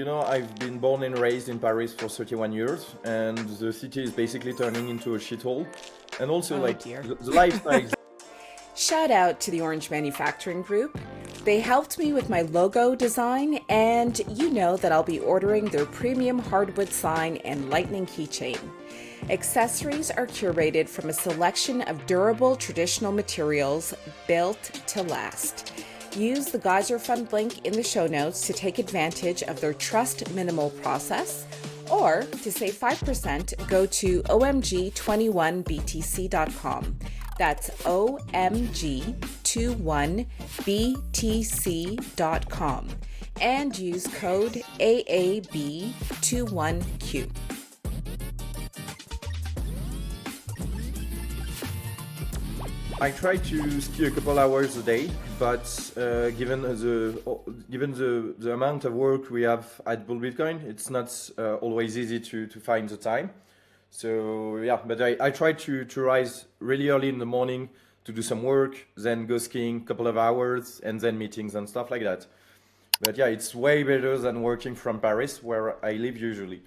I've been born and raised in Paris for 31 years, and the city is basically turning into a shithole. And also, Oh like, dear. the lifestyle. Shout out to the Orange Manufacturing Group. They helped me with my logo design, and you know that I'll be ordering their premium hardwood sign and lightning keychain. Accessories are curated from a selection of durable traditional materials built to last. Use the Geyser Fund link in the show notes to take advantage of their Trust Minimal process, or to save 5%, go to omg21btc.com. That's omg21btc.com and use code AAB21Q. I try to ski a couple hours a day, but given the amount of work we have at Bull Bitcoin, it's not always easy to find the time. So yeah, but I try to rise really early in the morning to do some work, then go skiing a couple of hours, and then meetings and stuff like that. But yeah, it's way better than working from Paris, where I live usually.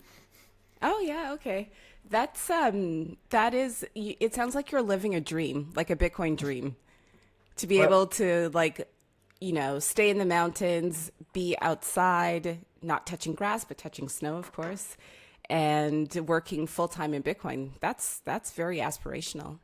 Oh yeah, okay. It sounds like you're living a dream, like a Bitcoin dream, to be Well, able to stay in the mountains, be outside, not touching grass but touching snow, of course, and working full time in Bitcoin. That's very aspirational.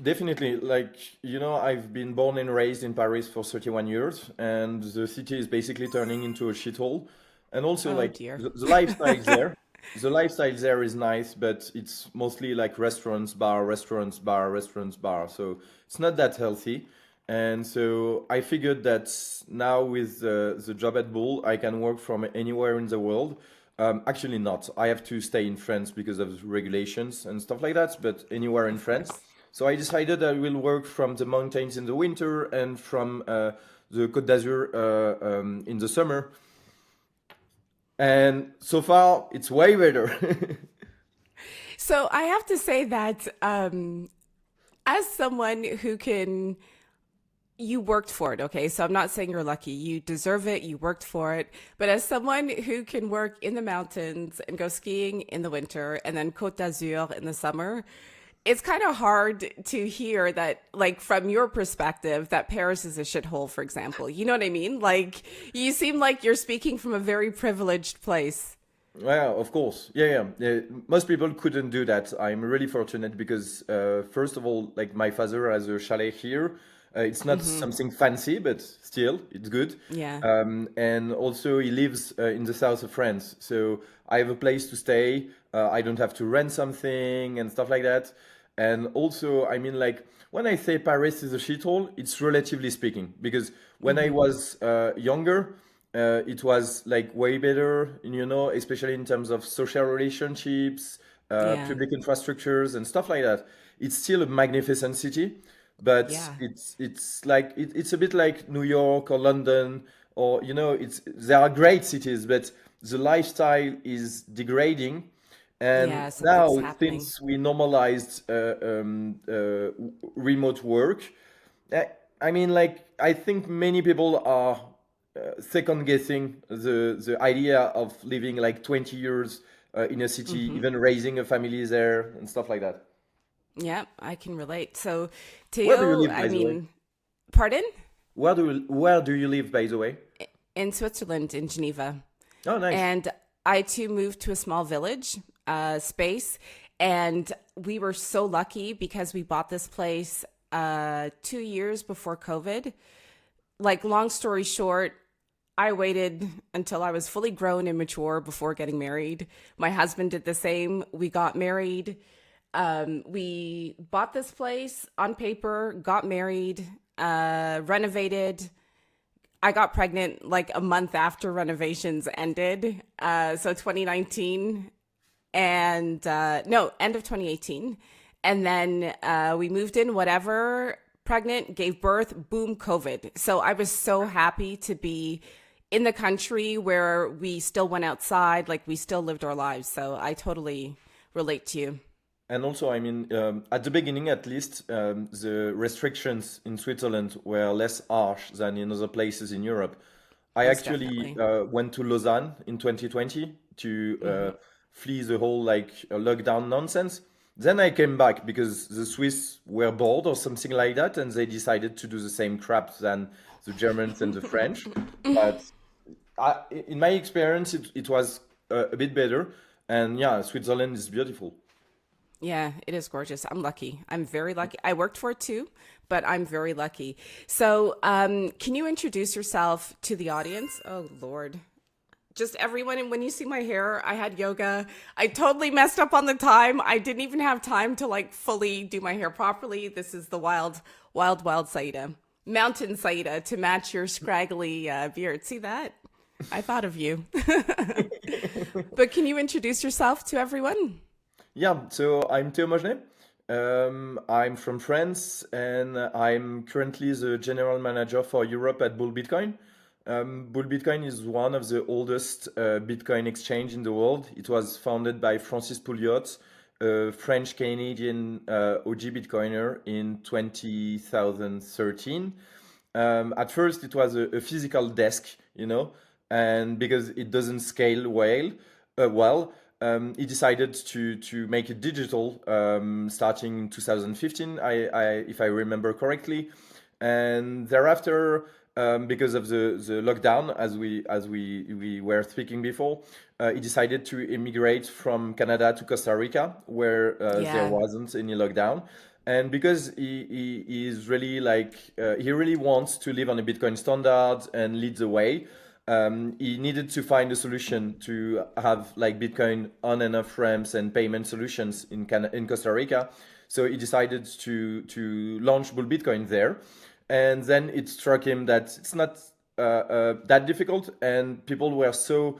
definitely. I've been born and raised in Paris for 31 years, and the city is basically turning into a shithole. And also, Oh like, dear. the lifestyle there. The lifestyle there is nice, but it's mostly like restaurants, bar, restaurants, bar, restaurants, bar. So it's not that healthy. And so I figured that now with the job at Bull, I can work from anywhere in the world. Actually, not. I have to stay in France because of regulations and stuff like that, but anywhere in Of France. course. So I decided I will work from the mountains in the winter and from the Côte d'Azur in the summer. And so far, it's way better. So I have to say that as someone who can you worked for it, okay? So I'm not saying you're lucky. You deserve it. You worked for it. But as someone who can work in the mountains and go skiing in the winter and then Côte d'Azur in the summer, it's kind of hard to hear that, like, from your perspective, that Paris is a shithole, for example. You know what I mean? Like, you seem like you're speaking from a very privileged place. Well, of course. Yeah. Most people couldn't do that. I'm really fortunate because, first of all, like my father has a chalet here. It's not something fancy, but still, it's good. Yeah. And also, he lives in the south of France. So I have a place to stay. I don't have to rent something and stuff like that. And also, I mean, like, when I say Paris is a shithole, it's relatively speaking. Because when I was younger, it was like way better, especially in terms of social relationships, Yeah. public infrastructures, and stuff like that. It's still a magnificent city, but Yeah. it's a bit like New York or London, or it's they are great cities, but the lifestyle is degrading. And Yeah. Something's now, happening. since we normalized remote work, uh, I mean, like, I think many people are second guessing the idea of living like 20 years in a city, even raising a family there and stuff like that. Yeah, I can relate. So, Where do you Théo, live, I by the way? mean, pardon? Where do you live, by the way? In Switzerland, in Geneva. Oh, nice. And I too moved to a small village space. And we were so lucky because we bought this place 2 years before COVID. Like, long story short, I waited until I was fully grown and mature before getting married. My husband did the same. We got married. We bought this place on paper, got married, renovated. I got pregnant like a month after renovations ended. So 2019 and no, end of 2018. And then we moved in, whatever, pregnant, gave birth, boom, COVID. So I was so happy to be in the country where we still went outside, like we still lived our lives. So I totally relate to you. And also, I mean, at the beginning at least, the restrictions in Switzerland were less harsh than in other places in Europe. I most actually definitely. went to Lausanne in 2020 to flee the whole like lockdown nonsense. Then I came back because the Swiss were bored or something like that, and they decided to do the same crap than the Germans and the French. But in my experience, it was a bit better. And yeah, Switzerland is beautiful. Yeah, it is gorgeous. I'm lucky. I'm very lucky. I worked for it too, but I'm very lucky. So, can you introduce yourself to the audience? Oh, Lord. Just everyone. And when you see my hair, I had yoga. I totally messed up on the time. I didn't even have time to like fully do my hair properly. This is the wild Saida. Mountain Saida to match your scraggly beard. See that? I thought of you. But can you introduce yourself to everyone? Yeah, so I'm Theo Mogenet. I'm from France and I'm currently the general manager for Europe at Bull Bitcoin. Bull Bitcoin is one of the oldest Bitcoin exchange in the world. It was founded by Francis Pouliot, a French Canadian OG Bitcoiner in 2013. At first, it was a physical desk, and because it doesn't scale well, he decided to make it digital starting in 2015, if I remember correctly, and thereafter, because of the lockdown, as we were speaking before, he decided to immigrate from Canada to Costa Rica, where there Yeah. wasn't any lockdown. And because he is really like he really wants to live on a Bitcoin standard and lead the way, he needed to find a solution to have like Bitcoin on and off ramps and payment solutions in Costa Rica. So he decided to launch Bull Bitcoin there, and then it struck him that it's not that difficult, and people were so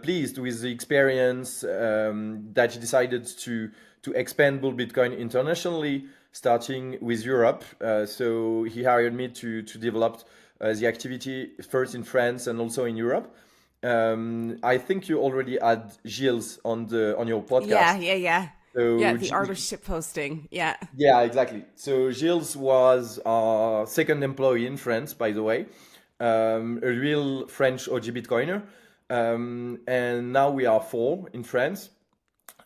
pleased with the experience that he decided to expand Bull Bitcoin internationally, starting with Europe. So he hired me to develop the activity first in France and also in Europe. I think you already had Gilles on your Yeah, podcast. yeah, yeah. Yeah, So the art of ship posting. Yeah. yeah, exactly. So Gilles was our second employee in France, by the way, a real French OG Bitcoiner. And now we are four in France.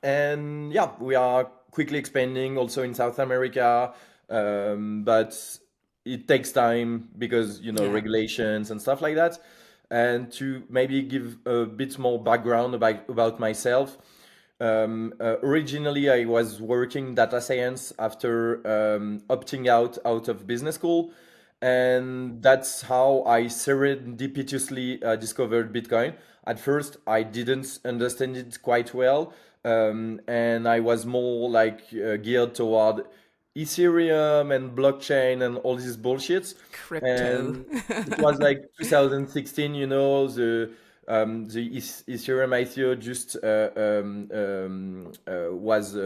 And yeah, we are quickly expanding also in South America. But it takes time because, Yeah. regulations and stuff like that. And to maybe give a bit more background about myself, originally, I was working data science after opting out of business school, and that's how I serendipitously discovered Bitcoin. At first, I didn't understand it quite well, and I was more like geared toward Ethereum and blockchain and all this bullshit. Crypto. And it was like 2016, the Ethereum ICO just was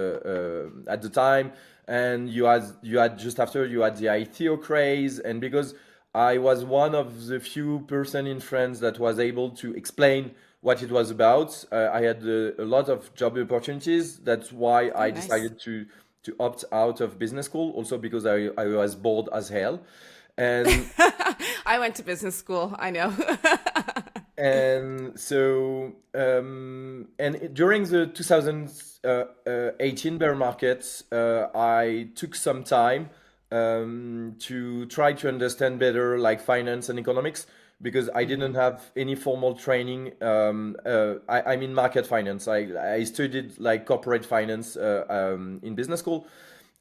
at the time, and you had just after you had the ICO craze, and because I was one of the few person in France that was able to explain what it was about. I had a lot of job opportunities. That's why Oh, I nice. decided to opt out of business school. Also because I was bored as hell, and I went to business school. I know. and so during the 2018 bear market, I took some time to try to understand better like finance and economics because I didn't have any formal training. I'm in market finance. I studied like corporate finance in business school.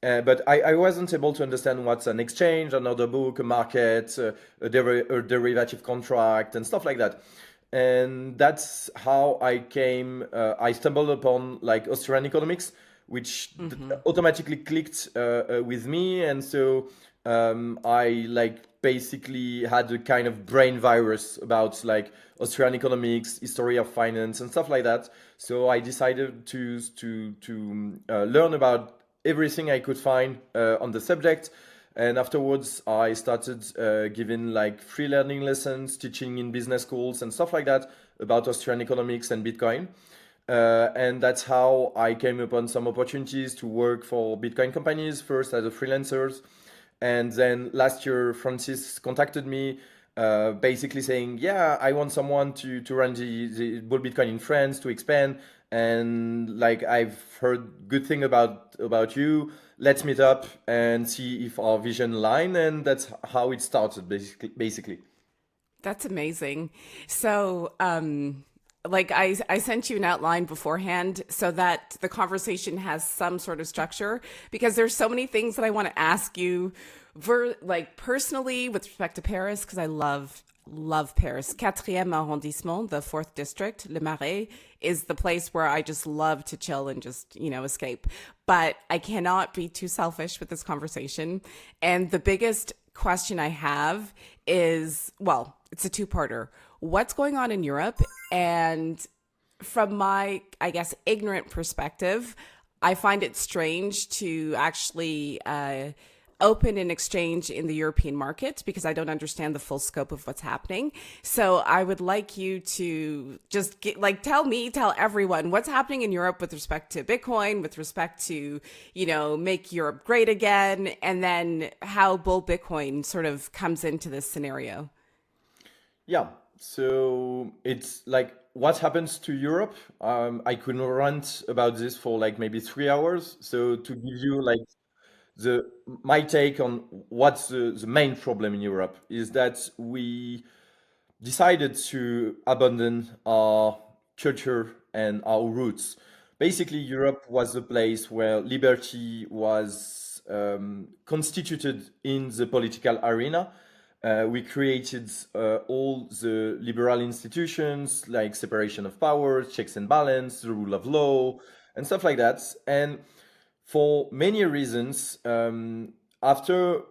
But I wasn't able to understand what's an exchange, an order book, a market, a derivative contract, and stuff like that. And that's how I stumbled upon like Austrian economics, which automatically clicked with me. And so I like basically had a kind of brain virus about like Austrian economics, history of finance, and stuff like that. So I decided to learn about everything I could find on the subject. And afterwards, I started giving like free learning lessons, teaching in business schools and stuff like that about Austrian economics and Bitcoin. And that's how I came upon some opportunities to work for Bitcoin companies, first as a freelancer. And then last year, Francis contacted me basically saying, yeah, I want someone to run the bull Bitcoin in France to expand. And like, I've heard good thing about you. Let's meet up and see if our vision align. And that's how it started, basically. That's amazing. So, like I sent you an outline beforehand so that the conversation has some sort of structure because there's so many things that I want to ask you like personally with respect to Paris because I love Paris. Quatrième arrondissement, the fourth district, Le Marais, is the place where I just love to chill and just, escape. But I cannot be too selfish with this conversation. And the biggest question I have is, well, it's a two-parter. What's going on in Europe? And from my, I guess, ignorant perspective, I find it strange to actually open an exchange in the European market because I don't understand the full scope of what's happening. So I would like you to just tell everyone what's happening in Europe with respect to Bitcoin, with respect to, make Europe great again, and then how bull Bitcoin sort of comes into this scenario. Yeah. So it's like what happens to Europe. I could rant about this for like maybe 3 hours. So to give you like the my take on what's the main problem in Europe is that we decided to abandon our culture and our roots. Basically, Europe was a place where liberty was constituted in the political arena. We created all the liberal institutions like separation of powers, checks and balance, the rule of law, and stuff like that. And for many reasons, after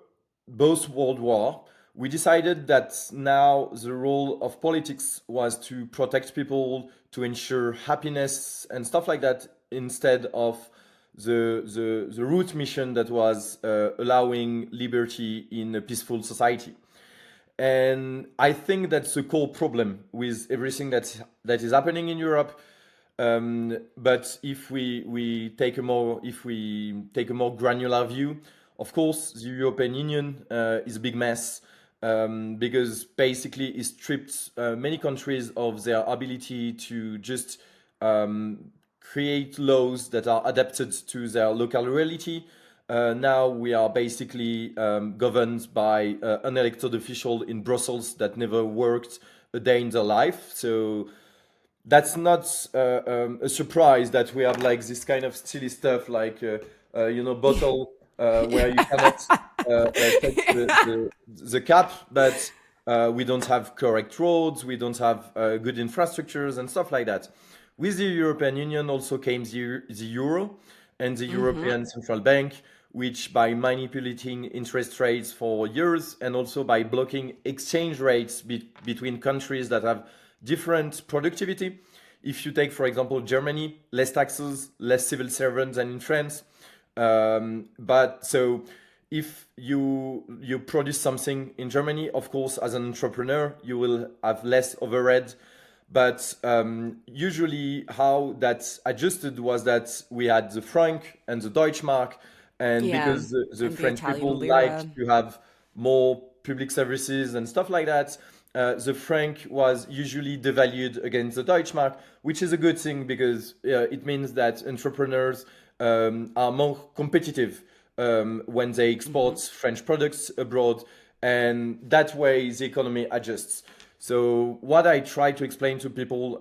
both World War, we decided that now the role of politics was to protect people, to ensure happiness and stuff like that, instead of the root mission that was allowing liberty in a peaceful society. And I think that's the core problem with everything that is happening in Europe. But if we take a more granular view, of course, the European Union is a big mess because basically it stripped many countries of their ability to just create laws that are adapted to their local reality. Now we are basically governed by an elected official in Brussels that never worked a day in their life. So that's not a surprise that we have like this kind of silly stuff like bottle where you cannot touch the cap, but we don't have correct roads, we don't have good infrastructures and stuff like that. With the European Union also came the euro and the European Central Bank, which by manipulating interest rates for years and also by blocking exchange rates between countries that have different productivity. If you take, for example, Germany, less taxes, less civil servants than in France. But so if you produce something in Germany, of course, as an entrepreneur, you will have less overhead. But usually, how that's adjusted was that we had the franc and the Deutschmark, and Yeah. because the And the French Italian people like lira. to have more public services and stuff like that, the franc was usually devalued against the Deutschmark, which is a good thing because it means that entrepreneurs are more competitive when they export French products abroad, and that way the economy adjusts. So what I try to explain to people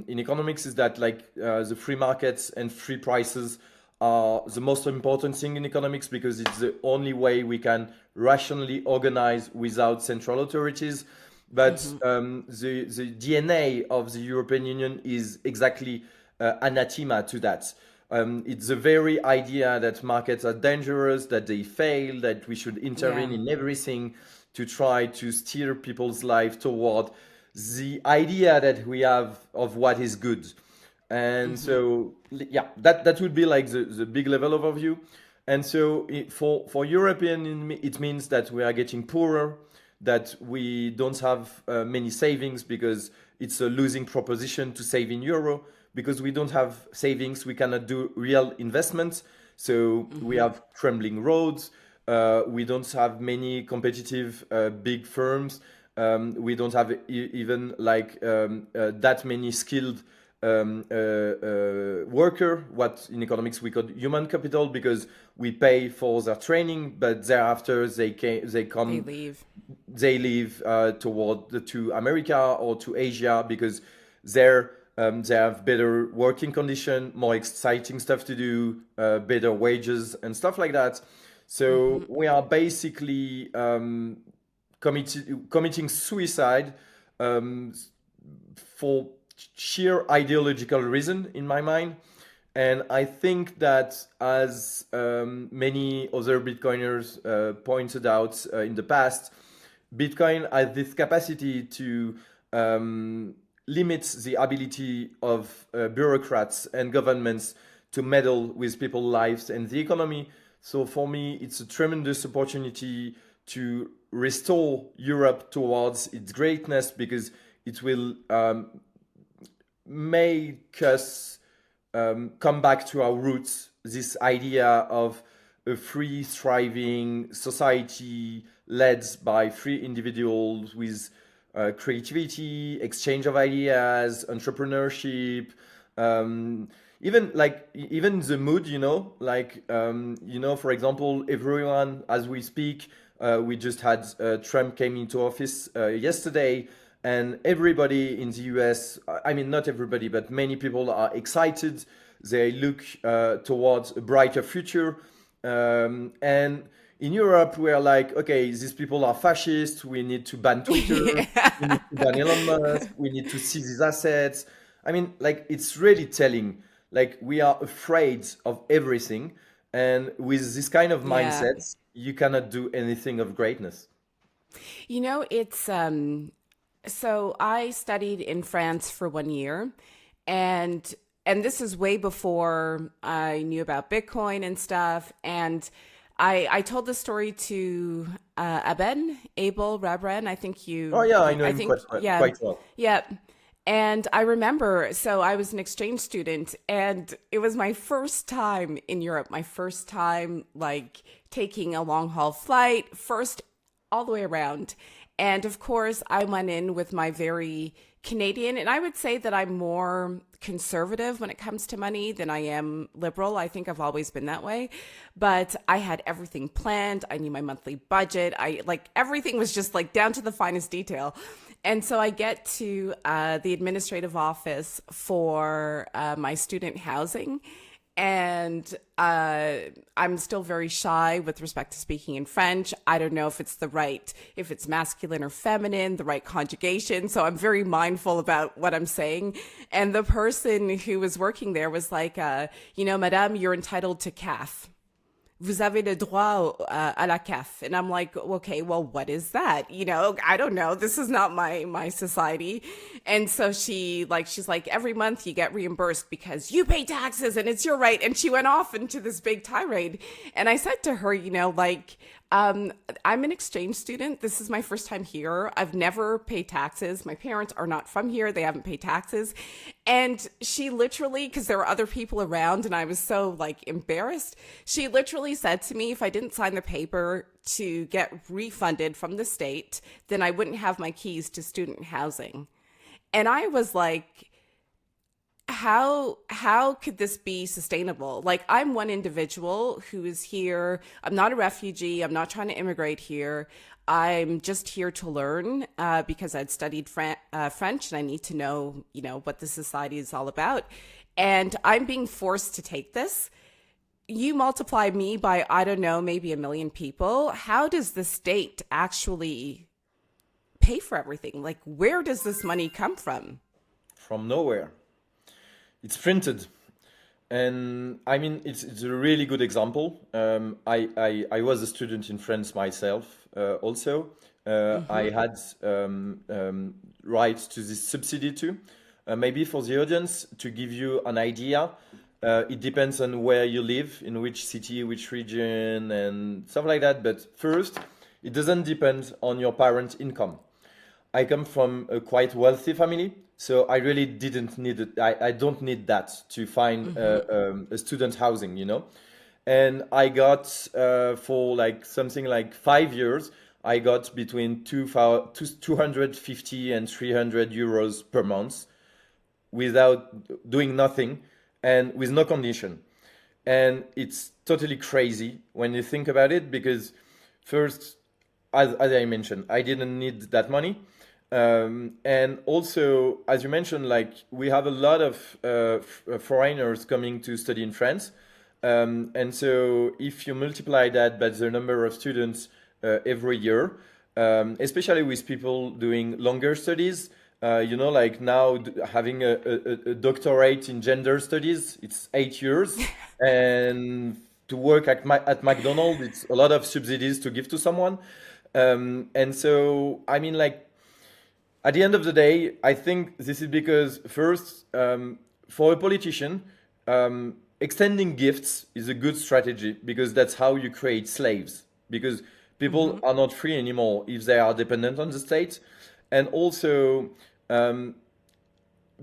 in economics is that the free markets and free prices are the most important thing in economics because it's the only way we can rationally organize without central authorities. But the DNA of the European Union is exactly anathema to that. It's the very idea that markets are dangerous, that they fail, that we should intervene Yeah. in everything to try to steer people's life toward the idea that we have of what is good. And so, yeah, that would be like the big level overview. And so, for European, it means that we are getting poorer, that we don't have many savings because it's a losing proposition to save in euro. Because we don't have savings, we cannot do real investments. So we have crumbling roads. We don't have many competitive big firms. We don't have even like that many skilled worker, what in economics we call human capital, because we pay for their training, but thereafter They leave. they leave to America or to Asia because there they have better working condition, more exciting stuff to do, better wages and stuff like that. So Hmm. we are basically committing suicide um, for sheer ideological reason in my mind. And I think that, as many other Bitcoiners pointed out in the past, Bitcoin has this capacity to um, limit the ability of bureaucrats and governments to meddle with people's lives and the economy. So for me, it's a tremendous opportunity to restore Europe towards its greatness, because it will make us come back to our roots. This idea of a free, thriving society led by free individuals with creativity, exchange of ideas, entrepreneurship, even the mood, for example, everyone as we speak, we just had Trump came into office yesterday, and everybody in the US, I mean, not everybody, but many people are excited. They look towards a brighter future. And in Europe, we're like, okay, these people are fascist. We need to ban Twitter. We need to ban Elon Musk. We need to seize his assets. I mean, like, it's really telling. Like, we are afraid of everything. And with this kind of Yeah. mindset, you cannot do anything of greatness. It's so I studied in France for 1 year, and this is way before I knew about Bitcoin and stuff. And I told the story to Abel Rabren. Oh, yeah, I know I him think, yeah, quite well. yeah. And I remember, so I was an exchange student, and it was my first time in Europe, my first time like taking a long haul flight, first all the way around. And of course, I went in with my very Canadian, and I would say that I'm more conservative when it comes to money than I am liberal. I think I've always been that way. But I had everything planned. I knew my monthly budget. I like everything was just like down to the finest detail. And so I get to the administrative office for my student housing. And I'm still very shy with respect to speaking in French. I don't know if it's masculine or feminine, the right conjugation. So I'm very mindful about what I'm saying. And the person who was working there was like, Madame, you're entitled to CAF. Vous avez le droit à la CAF. And I'm like, okay, well, what is that? I don't know. This is not my society. And so she's like, every month you get reimbursed because you pay taxes and it's your right. And she went off into this big tirade. And I said to her, I'm an exchange student. This is my first time here. I've never paid taxes. My parents are not from here. They haven't paid taxes. And she literally, because there were other people around and I was so like embarrassed, she literally said to me, if I didn't sign the paper to get refunded from the state, then I wouldn't have my keys to student housing. And I was like, how could this be sustainable? Like, I'm one individual who is here. I'm not a refugee. I'm not trying to immigrate here. I'm just here to learn because I'd studied French and I need to know, what the society is all about. And I'm being forced to take this. You multiply me by, I don't know, maybe 1 million people. How does the state actually pay for everything? Like, where does this money come from? From nowhere. It's printed. And I mean, it's a really good example. I was a student in France myself also. I had rights to this subsidy too. Maybe for the audience, to give you an idea, it depends on where you live, in which city, which region, and stuff like that. But first, it doesn't depend on your parent income. I come from a quite wealthy family, so I really didn't need it. I don't need that to find a student housing. And I got for like something like 5 years, I got between 250 and 300 euros per month without doing nothing and with no condition. And it's totally crazy when you think about it because first, as I mentioned, I didn't need that money. And also, as you mentioned, like we have a lot of foreigners coming to study in France. And so if you multiply that by the number of students every year, especially with people doing longer studies, like now having a doctorate in gender studies, it's 8 years. And to work at McDonald's, it's a lot of subsidies to give to someone. And so, I mean, like, at the end of the day, I think this is because, first, for a politician, extending gifts is a good strategy because that's how you create slaves. Because people Mm-hmm. are not free anymore if they are dependent on the state. And also, um,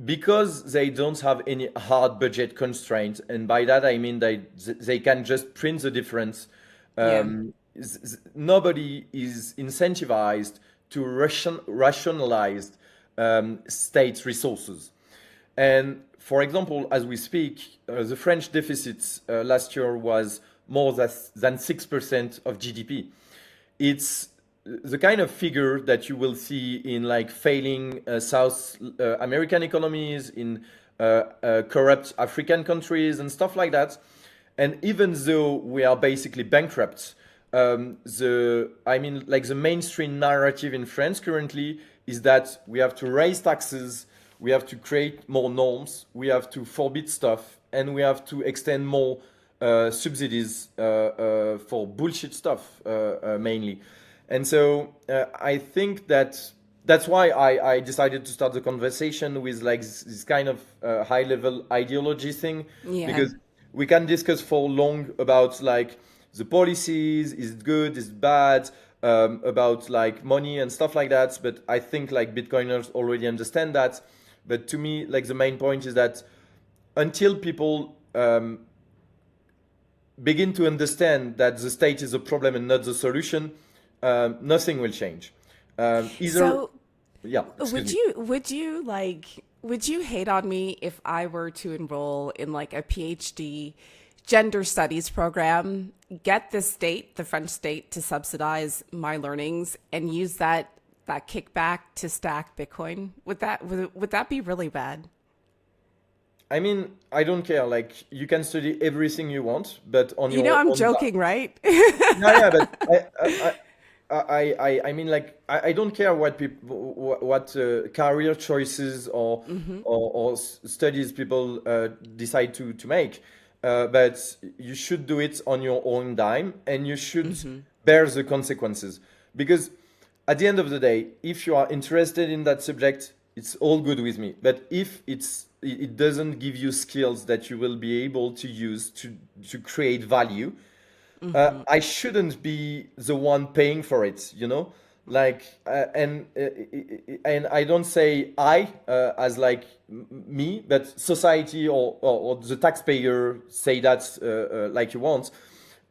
because they don't have any hard budget constraints, and by that I mean they can just print the difference. Yeah. Nobody is incentivized to rationalize state resources. And for example, as we speak, the French deficit last year was more than 6% of GDP. It's the kind of figure that you will see in like failing South American economies, in corrupt African countries, and stuff like that. And even though we are basically bankrupt, like the mainstream narrative in France currently is that we have to raise taxes, we have to create more norms, we have to forbid stuff, and we have to extend more subsidies for bullshit stuff mainly. And so I think that's why I decided to start the conversation with like this kind of high level ideology thing, Yeah. because we can discuss for long about like the policies, is it good, is it bad, about like money and stuff like that. But I think like Bitcoiners already understand that. But to me, like the main point is that until people begin to understand that the state is a problem and not the solution, nothing will change. Either, So yeah, excuse me. would you hate on me if I were to enroll in like a PhD gender studies program, get the French state to subsidize my learnings and use that kickback to stack Bitcoin? Would that be really bad? I mean, I don't care. Like, you can study everything you want, but on You know your I'm own. joking, right? Yeah, yeah, but I mean, like, I don't care what people, what career choices or studies people decide to make, but you should do it on your own dime, and you should bear the consequences. Because at the end of the day, if you are interested in that subject, it's all good with me. But if it doesn't give you skills that you will be able to use to create value, I shouldn't be the one paying for it, you know? Like, and I don't say I as like me, but society or the taxpayer say that like you want.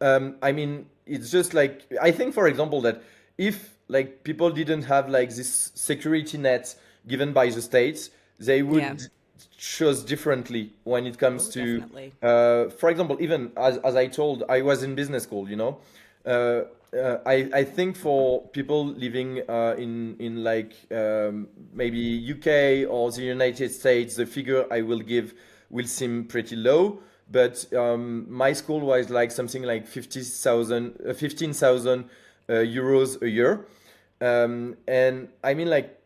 I mean, it's just like, I think, for example, that if like people didn't have like this security net given by the states, they Yeah. would choose differently when it comes Oh, to, definitely. for example, even as I told, I was in business school, you know. I think for people living in like maybe UK or the United States, the figure I will give will seem pretty low. But my school was like something like 15,000 euros a year. And I mean, like,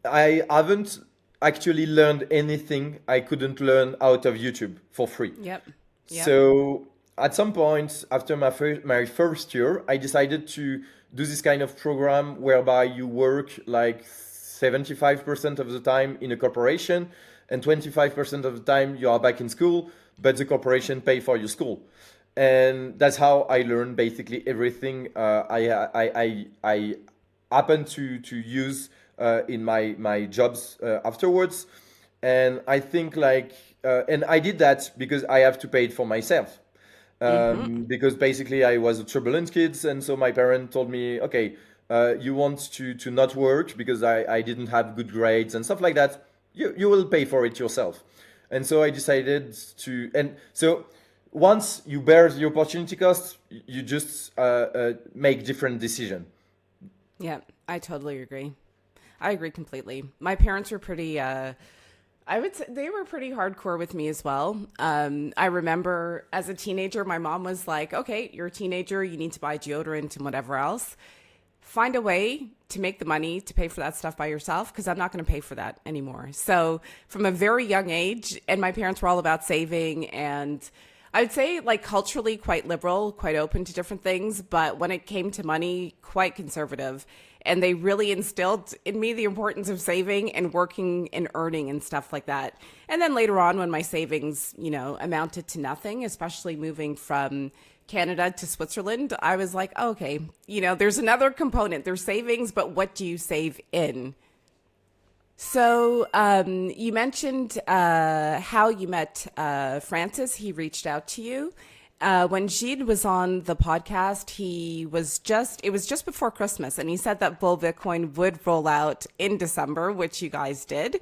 I haven't actually learned anything I couldn't learn out of YouTube for free. Yep. Yep. So at some point after my first year, I decided to do this kind of program whereby you work like 75% of the time in a corporation and 25% of the time you are back in school, but the corporation pay for your school. And that's how I learned basically everything I happen to use in my jobs afterwards. And I think like and I did that because I have to pay it for myself. because basically I was a turbulent kid, and so my parent told me, okay, you want to not work because I didn't have good grades and stuff like that. You will pay for it yourself. And so I decided to, and so once you bear the opportunity cost, you just make different decision. Yeah, I totally agree. I agree completely. My parents were pretty I would say they were pretty hardcore with me as well. I remember as a teenager, my mom was like, okay, you're a teenager, you need to buy deodorant and whatever else. Find a way to make the money to pay for that stuff by yourself because I'm not going to pay for that anymore. So, from a very young age, and my parents were all about saving, and I would say, like, culturally quite liberal, quite open to different things, but when it came to money, quite conservative. And they really instilled in me the importance of saving and working and earning and stuff like that. And then later on, when my savings, amounted to nothing, especially moving from Canada to Switzerland, I was like, oh, okay, there's another component. There's savings, but what do you save in? So you mentioned how you met Francis. He reached out to you. When Gilles was on the podcast, it was just before Christmas, and he said that Bull Bitcoin would roll out in December, which you guys did.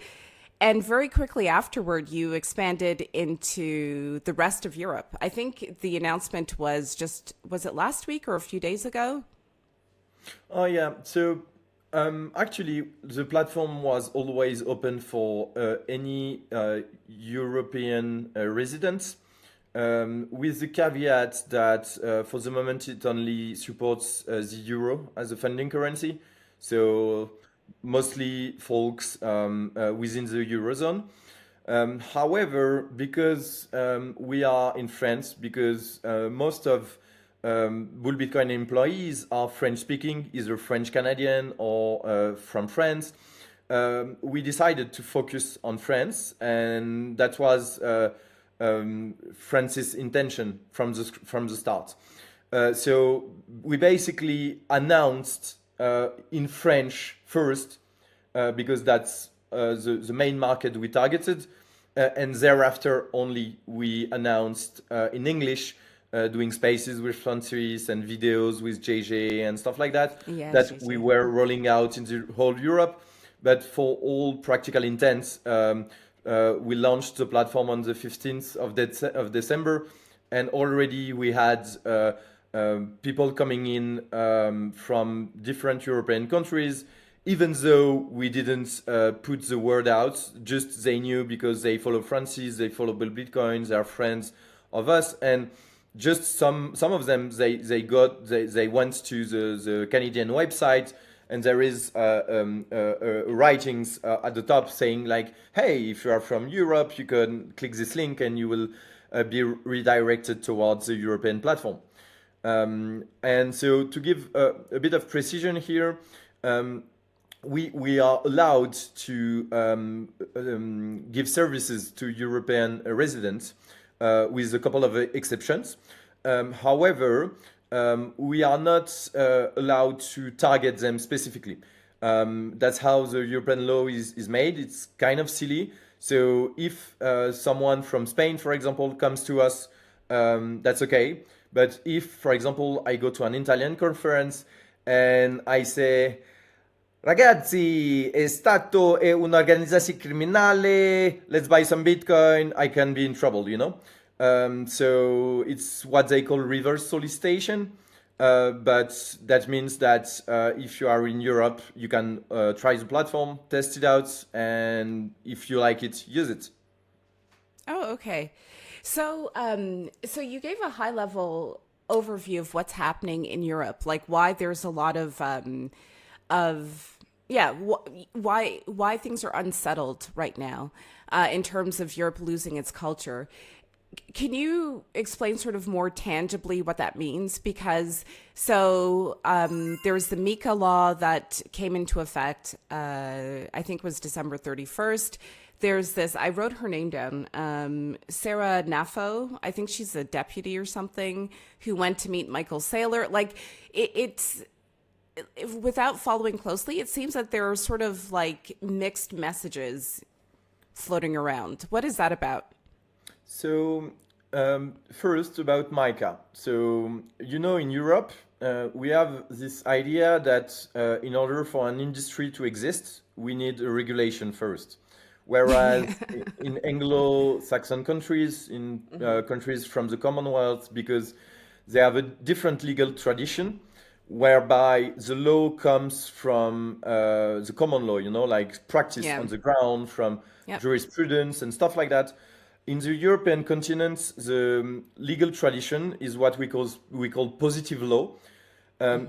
And very quickly afterward, you expanded into the rest of Europe. I think the announcement was it last week or a few days ago? Oh yeah. So actually, the platform was always open for any European residents, with the caveat that for the moment it only supports the euro as a funding currency. So mostly folks within the eurozone. However, because we are in France, because most of Bull Bitcoin employees are French speaking, either French Canadian or from France. We decided to focus on France, and that was France's intention from the start. So we basically announced in French first, because that's the main market we targeted, and thereafter only we announced in English, doing spaces with Francis and videos with JJ and stuff like that, Yeah, that we Gigi. were rolling out in the whole Europe. But for all practical intents, we launched the platform on the 15th of December, and already we had people coming in from different European countries. Even though we didn't put the word out, just they knew because they follow Francis, they follow Bull Bitcoin, they're friends of us, and just some of them they went to the Canadian website, and there is writings at the top saying like, hey, if you are from Europe, you can click this link and you will be redirected towards the European platform. And so to give a bit of precision here, we are allowed to give services to European residents, with a couple of exceptions. However, we are not allowed to target them specifically. That's how the European law is made. It's kind of silly. So if someone from Spain, for example, comes to us, that's okay. But if, for example, I go to an Italian conference and I say, ragazzi, è un'organizzazione criminale, let's buy some Bitcoin, I can be in trouble, you know? So it's what they call reverse solicitation. But that means that if you are in Europe, you can try the platform, test it out, and if you like it, use it. Oh, okay. So you gave a high level overview of what's happening in Europe, like why there's a lot of yeah, why things are unsettled right now, in terms of Europe losing its culture. Can you explain sort of more tangibly what that means? Because there's the MiCA law that came into effect, I think was December 31st. There's this, I wrote her name down, Sarah Nafo. I think she's a deputy or something who went to meet Michael Saylor. Like it's, without following closely, it seems that there are sort of like mixed messages floating around. What is that about? So First, about MiCA. So, in Europe, we have this idea that in order for an industry to exist, we need a regulation first. Whereas in Anglo-Saxon countries, in countries from the Commonwealth, because they have a different legal tradition, whereby the law comes from the common law, like practice Yeah. on the ground, from Yep. jurisprudence and stuff like that. In the European continent, the legal tradition is what we call positive law,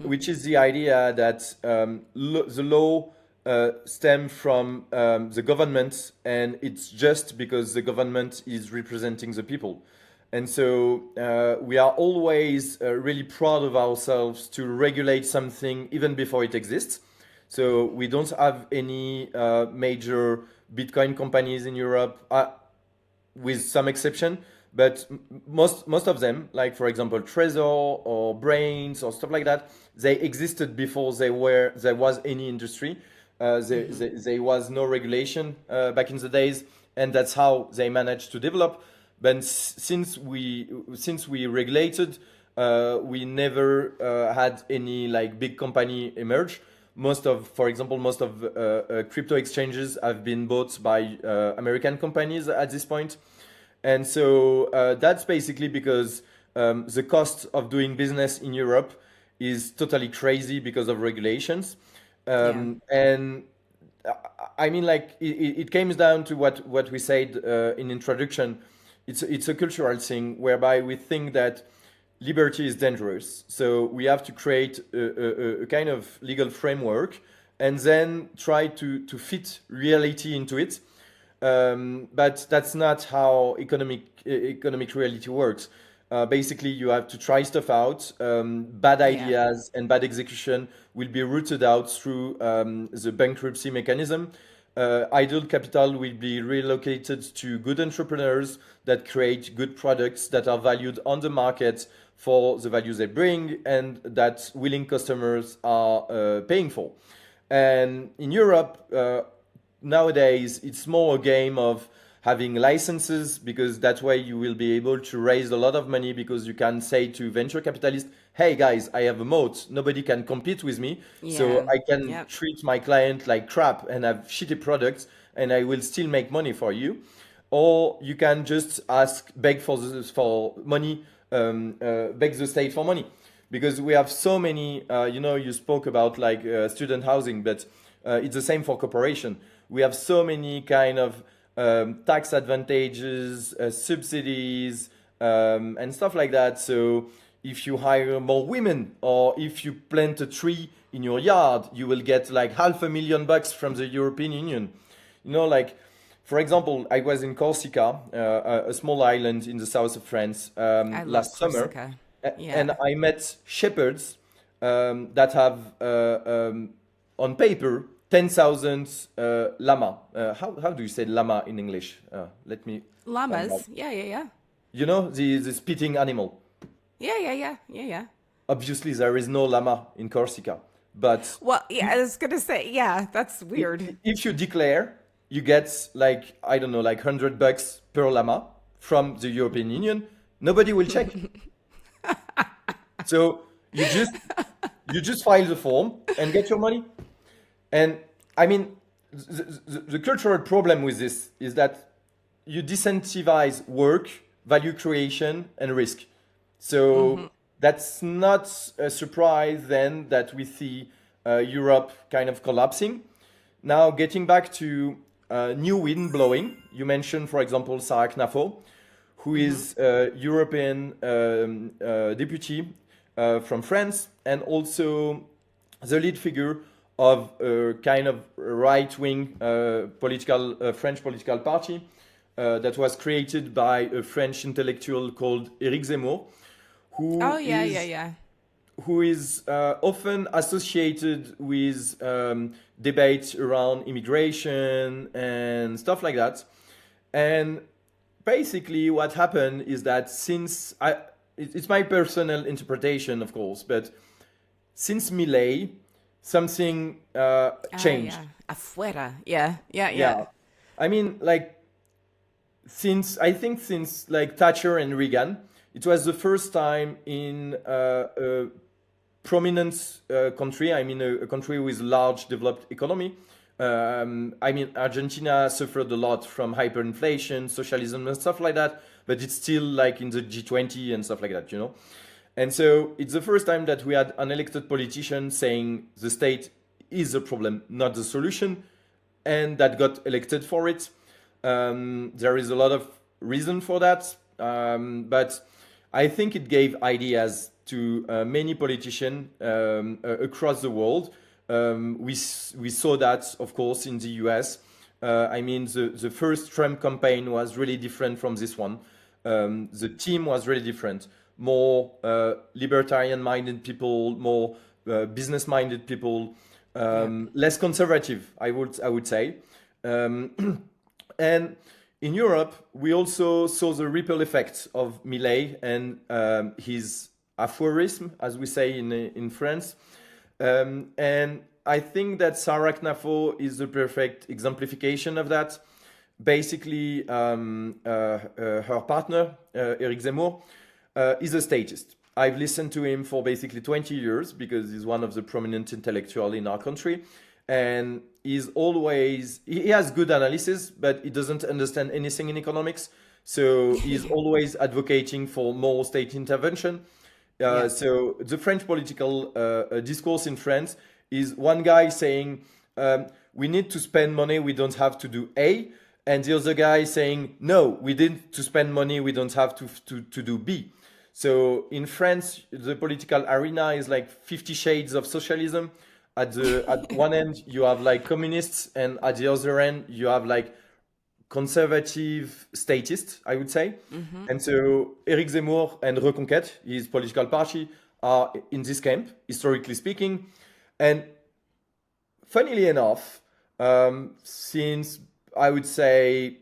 which is the idea that the law stem from the government, and it's just because the government is representing the people. And so we are always really proud of ourselves to regulate something even before it exists. So we don't have any major Bitcoin companies in Europe, with some exception. But most of them, like for example Trezor or Brains or stuff like that, they existed before there was any industry. There was no regulation back in the days, and that's how they managed to develop. But since we regulated, we never had any like big company emerge. For example, most of crypto exchanges have been bought by American companies at this point. And so that's basically because the cost of doing business in Europe is totally crazy because of regulations. Yeah. And I mean, like, it comes down to what we said in introduction. It's a cultural thing whereby we think that liberty is dangerous. So we have to create a kind of legal framework and then try to fit reality into it. But that's not how economic reality works. Basically, you have to try stuff out. Bad Yeah. ideas and bad execution will be rooted out through the bankruptcy mechanism. Idle capital will be relocated to good entrepreneurs that create good products that are valued on the market for the value they bring and that willing customers are paying for. And in Europe, nowadays, it's more a game of having licenses, because that way you will be able to raise a lot of money, because you can say to venture capitalists, hey guys, I have a moat, nobody can compete with me, so Yeah. I can Yep. treat my client like crap and have shitty products, and I will still make money for you. Or you can just beg for money, beg the state for money, because we have so many. You spoke about like student housing, but it's the same for corporation. We have so many kind of tax advantages, subsidies, and stuff like that. So if you hire more women, or if you plant a tree in your yard, you will get like $500,000 from the European Union. Like, for example, I was in Corsica, a small island in the south of France, I love last summer, Corsica. and Yeah. I met shepherds that have, on paper, 10,000 llama. How do you say llama in English? Let me find out. Llamas. Yeah, yeah, yeah. The spitting animal. Yeah, yeah, yeah. Yeah, yeah. Obviously, there is no llama in Corsica, but Well, yeah, I was gonna say, yeah, that's i- weird. if you declare, you get like, I don't know, like $100 per llama from the European Union. Nobody will check. So you just file the form and get your money. And I mean, the cultural problem with this is that you disincentivize work, value creation, and risk. So that's not a surprise then that we see Europe kind of collapsing. Now, getting back to new wind blowing, you mentioned, for example, Sarah Knafo, who is European deputy from France, and also the lead figure of a kind of right-wing French political party that was created by a French intellectual called Éric Zemmour, Oh, who yeah, yeah, is yeah. who is often associated with debates around immigration and stuff like that. And basically, what happened is that it's my personal interpretation, of course, but since Millet, something Ah, changed. yeah. Afuera. Yeah, yeah, yeah. Yeah. I mean, like, since like Thatcher and Reagan, it was the first time in a prominent country. I mean, a country with large developed economy. I mean, Argentina suffered a lot from hyperinflation, socialism, and stuff like that. But it's still like in the G20 and stuff like that, you know. And so it's the first time that we had an elected politician saying the state is a problem, not the solution, and that got elected for it. There is a lot of reason for that, but I think it gave ideas to many politicians across the world. We saw that, of course, in the US. I mean, the first Trump campaign was really different from this one. The team was really different. More libertarian-minded people, more business-minded people, Yeah. less conservative, I would say. Um, and in Europe, we also saw the ripple effects of Millet and his aphorism, as we say in France. And I think that Sarah Knafo is the perfect exemplification of that. Basically, her partner, Eric Zemmour, is a statist. I've listened to him for basically 20 years because he's one of the prominent intellectuals in our country. And he has good analysis, but he doesn't understand anything in economics. So he's always advocating for more state intervention. Yeah. So the French political discourse in France is one guy saying, we need to spend money, we don't have to do A. And the other guy saying, no, we need to spend money, we don't have to do B. So in France, the political arena is like 50 shades of socialism. At one end, you have like communists, and at the other end, you have like conservative statists, I would say. Hmm. And so Eric Zemmour and Reconquête, his political party, are in this camp, historically speaking. And funnily enough, since I would say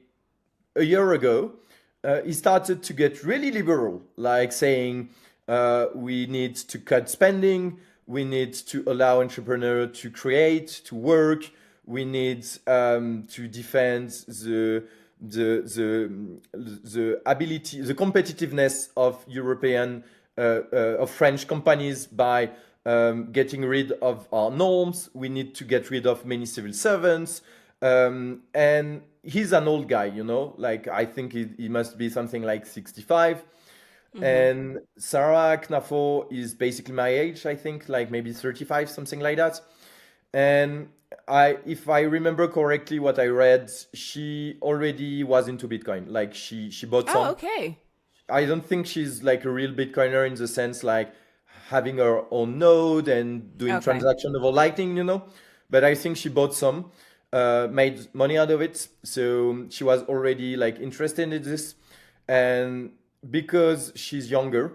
a year ago, he started to get really liberal, like saying we need to cut spending, we need to allow entrepreneurs to create, to work, we need to defend the ability, the competitiveness of European, of French companies by getting rid of our norms. We need to get rid of many civil servants. And he's an old guy, you know, like I think he must be something like 65. Hmm. And Sarah Knafo is basically my age, I think, like maybe 35, something like that. And if I remember correctly, what I read, she already was into Bitcoin. Like she bought Oh, some. okay. I don't think she's like a real Bitcoiner in the sense like having her own node and doing Okay. transaction over Lightning, you know. But I think she bought some, made money out of it. So she was already like interested in this, and because she's younger,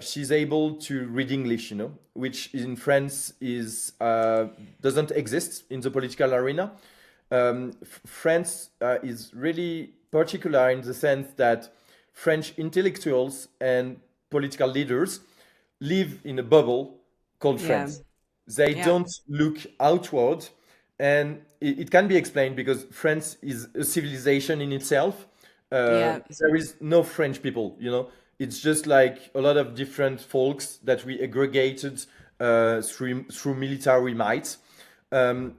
she's able to read English, you know, which in France is doesn't exist in the political arena. France is really particular in the sense that French intellectuals and political leaders live in a bubble called Yeah. France. They Yeah. don't look outward, and it can be explained because France is a civilization in itself. Yeah. There is no French people, you know. It's just like a lot of different folks that we aggregated through military might. Um,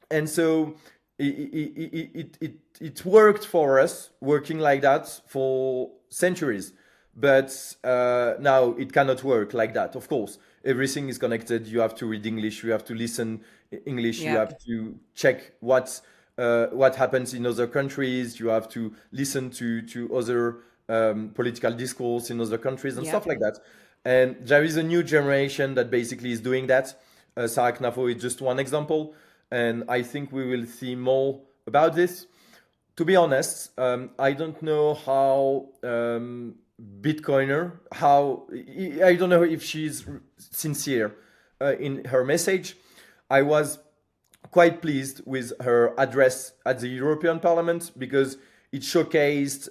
and so it worked for us, working like that for centuries. But now it cannot work like that. Of course, everything is connected. You have to read English. You have to listen English. You Yeah. have to check what happens in other countries. You have to listen to other political discourse in other countries and Yep. stuff like that. And there is a new generation that basically is doing that. Sarah Knafo is just one example, and I think we will see more about this. To be honest, I don't know how Bitcoiner, how I don't know if she's sincere in her message. I was quite pleased with her address at the European Parliament because it showcased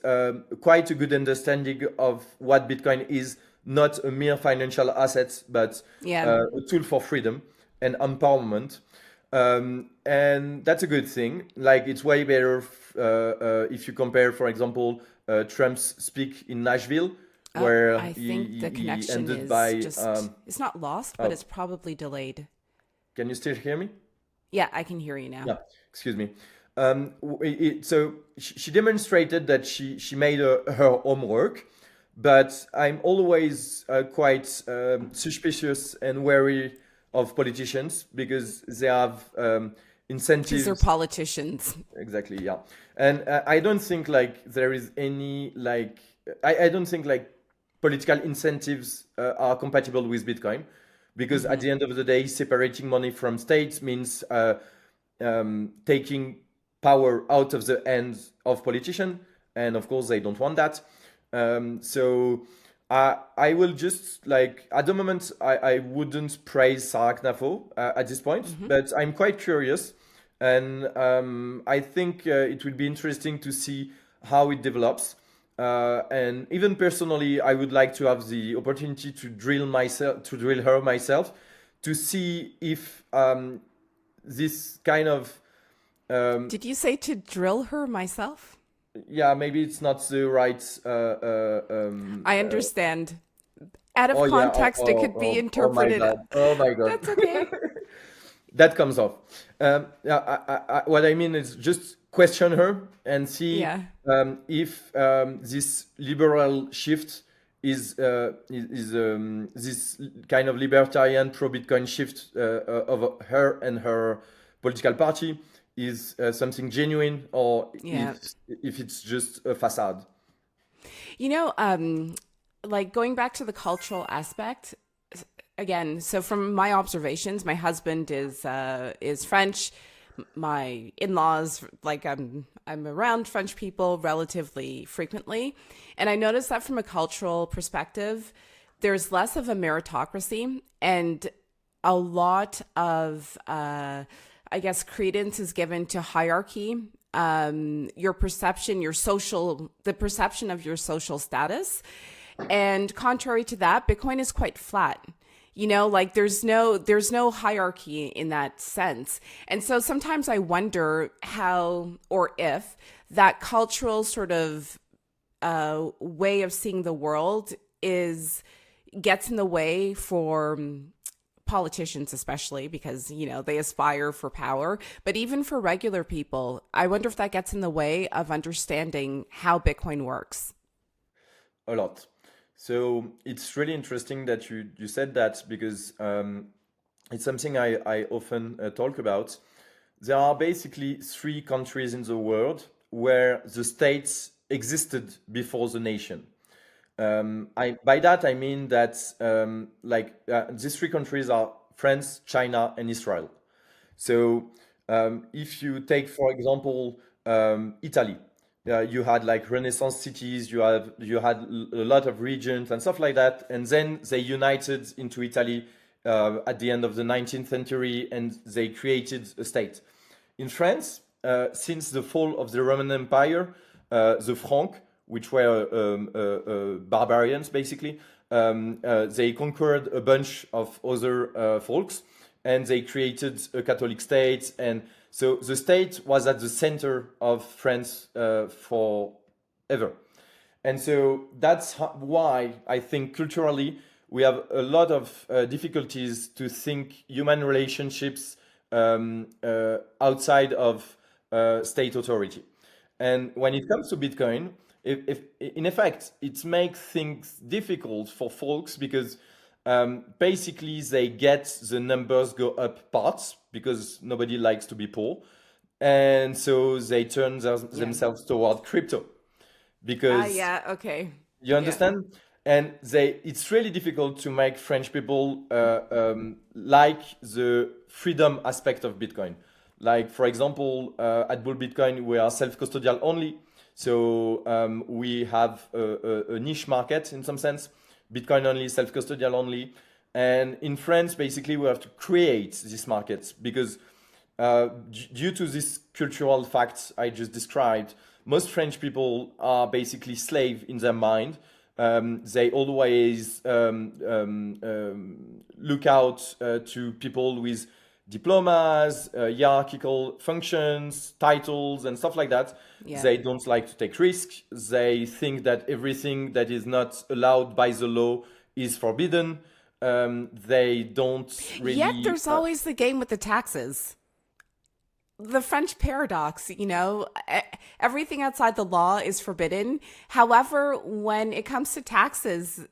quite a good understanding of what Bitcoin is, not a mere financial asset, but Yeah. a tool for freedom and empowerment. And that's a good thing. Like it's way better if you compare, for example, Trump's speak in Nashville, Oh, where I think the he connection ended is by. just, it's not lost, but Oh, it's probably delayed. can you still hear me? Yeah, I can hear you now. Yeah, excuse me. So she demonstrated that she made her homework, but I'm always quite suspicious and wary of politicians because they have Because they're incentives. politicians. Exactly, yeah. And I don't think like there is any like I don't think like political incentives are compatible with Bitcoin because at the end of the day, separating money from states means taking power out of the hands of politicians, and of course they don't want that. So I will just like at the moment I wouldn't praise Sarak Nafo at this point, Hmm. but I'm quite curious, and I think it will be interesting to see how it develops. And even personally, I would like to have the opportunity to drill her myself, to see if this kind of Did you say to drill her myself? yeah, maybe it's not the right I understand. Out of oh yeah, context, it could be oh my interpreted. god, oh my god. That's okay. That comes off. Yeah, what I mean is just question her and see Yeah. if this liberal shift is this kind of libertarian pro-Bitcoin shift of her and her political party is something genuine, or Yeah. if it's just a facade. You know, like going back to the cultural aspect again. So from my observations, my husband is French. My in-laws, like I'm around French people relatively frequently, and I noticed that from a cultural perspective, there's less of a meritocracy and a lot of I guess credence is given to hierarchy, your perception, your social, the perception of your social status. And contrary to that, Bitcoin is quite flat. You know, like there's no hierarchy in that sense. And so sometimes I wonder how or if that cultural sort of way of seeing the world is gets in the way for politicians, especially because they aspire for power, but even for regular people, I wonder if that gets in the way of understanding how Bitcoin works. A lot. So it's really interesting that you said that because it's something I often talk about. There are basically three countries in the world where the states existed before the nation. By that I mean that these three countries are France, China, and Israel. So if you take, for example, Italy, you had like Renaissance cities, you had a lot of regions and stuff like that, and then they united into Italy at the end of the 19th century, and they created a state. In France, since the fall of the Roman Empire, the Franks, which were barbarians basically, they conquered a bunch of other folks, and they created a Catholic state. And so the state was at the center of France forever. And so that's why I think culturally we have a lot of difficulties to think human relationships outside of state authority. And when it comes to Bitcoin, if in effect, it makes things difficult for folks because basically they get the numbers go up parts because nobody likes to be poor. And so they turn Yeah. themselves toward crypto because Yeah, okay. you Yeah. understand? And it's really difficult to make French people like the freedom aspect of Bitcoin. Like, for example, at Bull Bitcoin, we are self-custodial only. So we have a niche market in some sense, Bitcoin only, self-custodial only. And in France, basically, we have to create these markets because due to these cultural facts I just described, most French people are basically slave in their mind. They always look out to people with diplomas, hierarchical functions, titles, and stuff like that. Yeah. They don't like to take risks. They think that everything that is not allowed by the law is forbidden. They don't Yet really. there's always the game with the taxes. The French paradox, everything outside the law is forbidden. However, when it comes to taxes,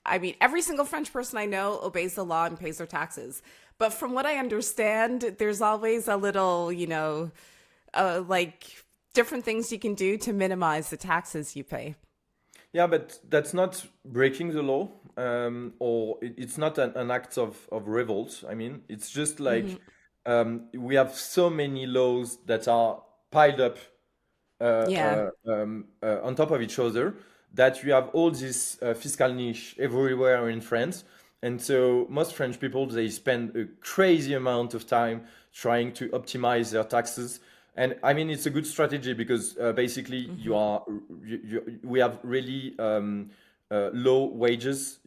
I mean, every single French person I know obeys the law and pays their taxes. But from what I understand, there's always a little, like different things you can do to minimize the taxes you pay. Yeah, but that's not breaking the law, or it's not an act of revolt. I mean, it's just like we have so many laws that are piled up Yeah. on top of each other that you have all this fiscal niche everywhere in France. And so most French people, they spend a crazy amount of time trying to optimize their taxes. And I mean, it's a good strategy because basically we have really low wages.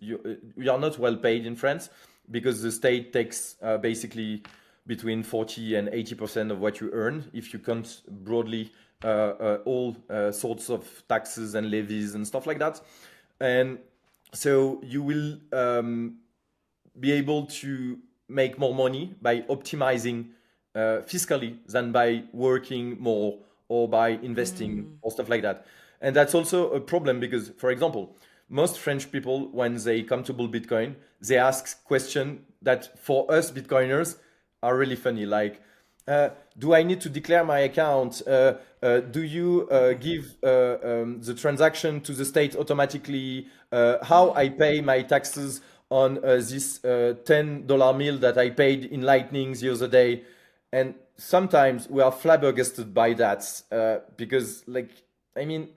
We are not well paid in France because the state takes basically between 40 and 80% of what you earn if you count broadly all sorts of taxes and levies and stuff like that. And so you will be able to make more money by optimizing fiscally than by working more or by investing or stuff like that. And that's also a problem because, for example, most French people, when they come to bull Bitcoin, they ask questions that for us Bitcoiners are really funny. Like, do I need to declare my account? Do you give the transaction to the state automatically? How I pay my taxes on this $10 meal that I paid in Lightning the other day? And sometimes we are flabbergasted by that because, like, I mean,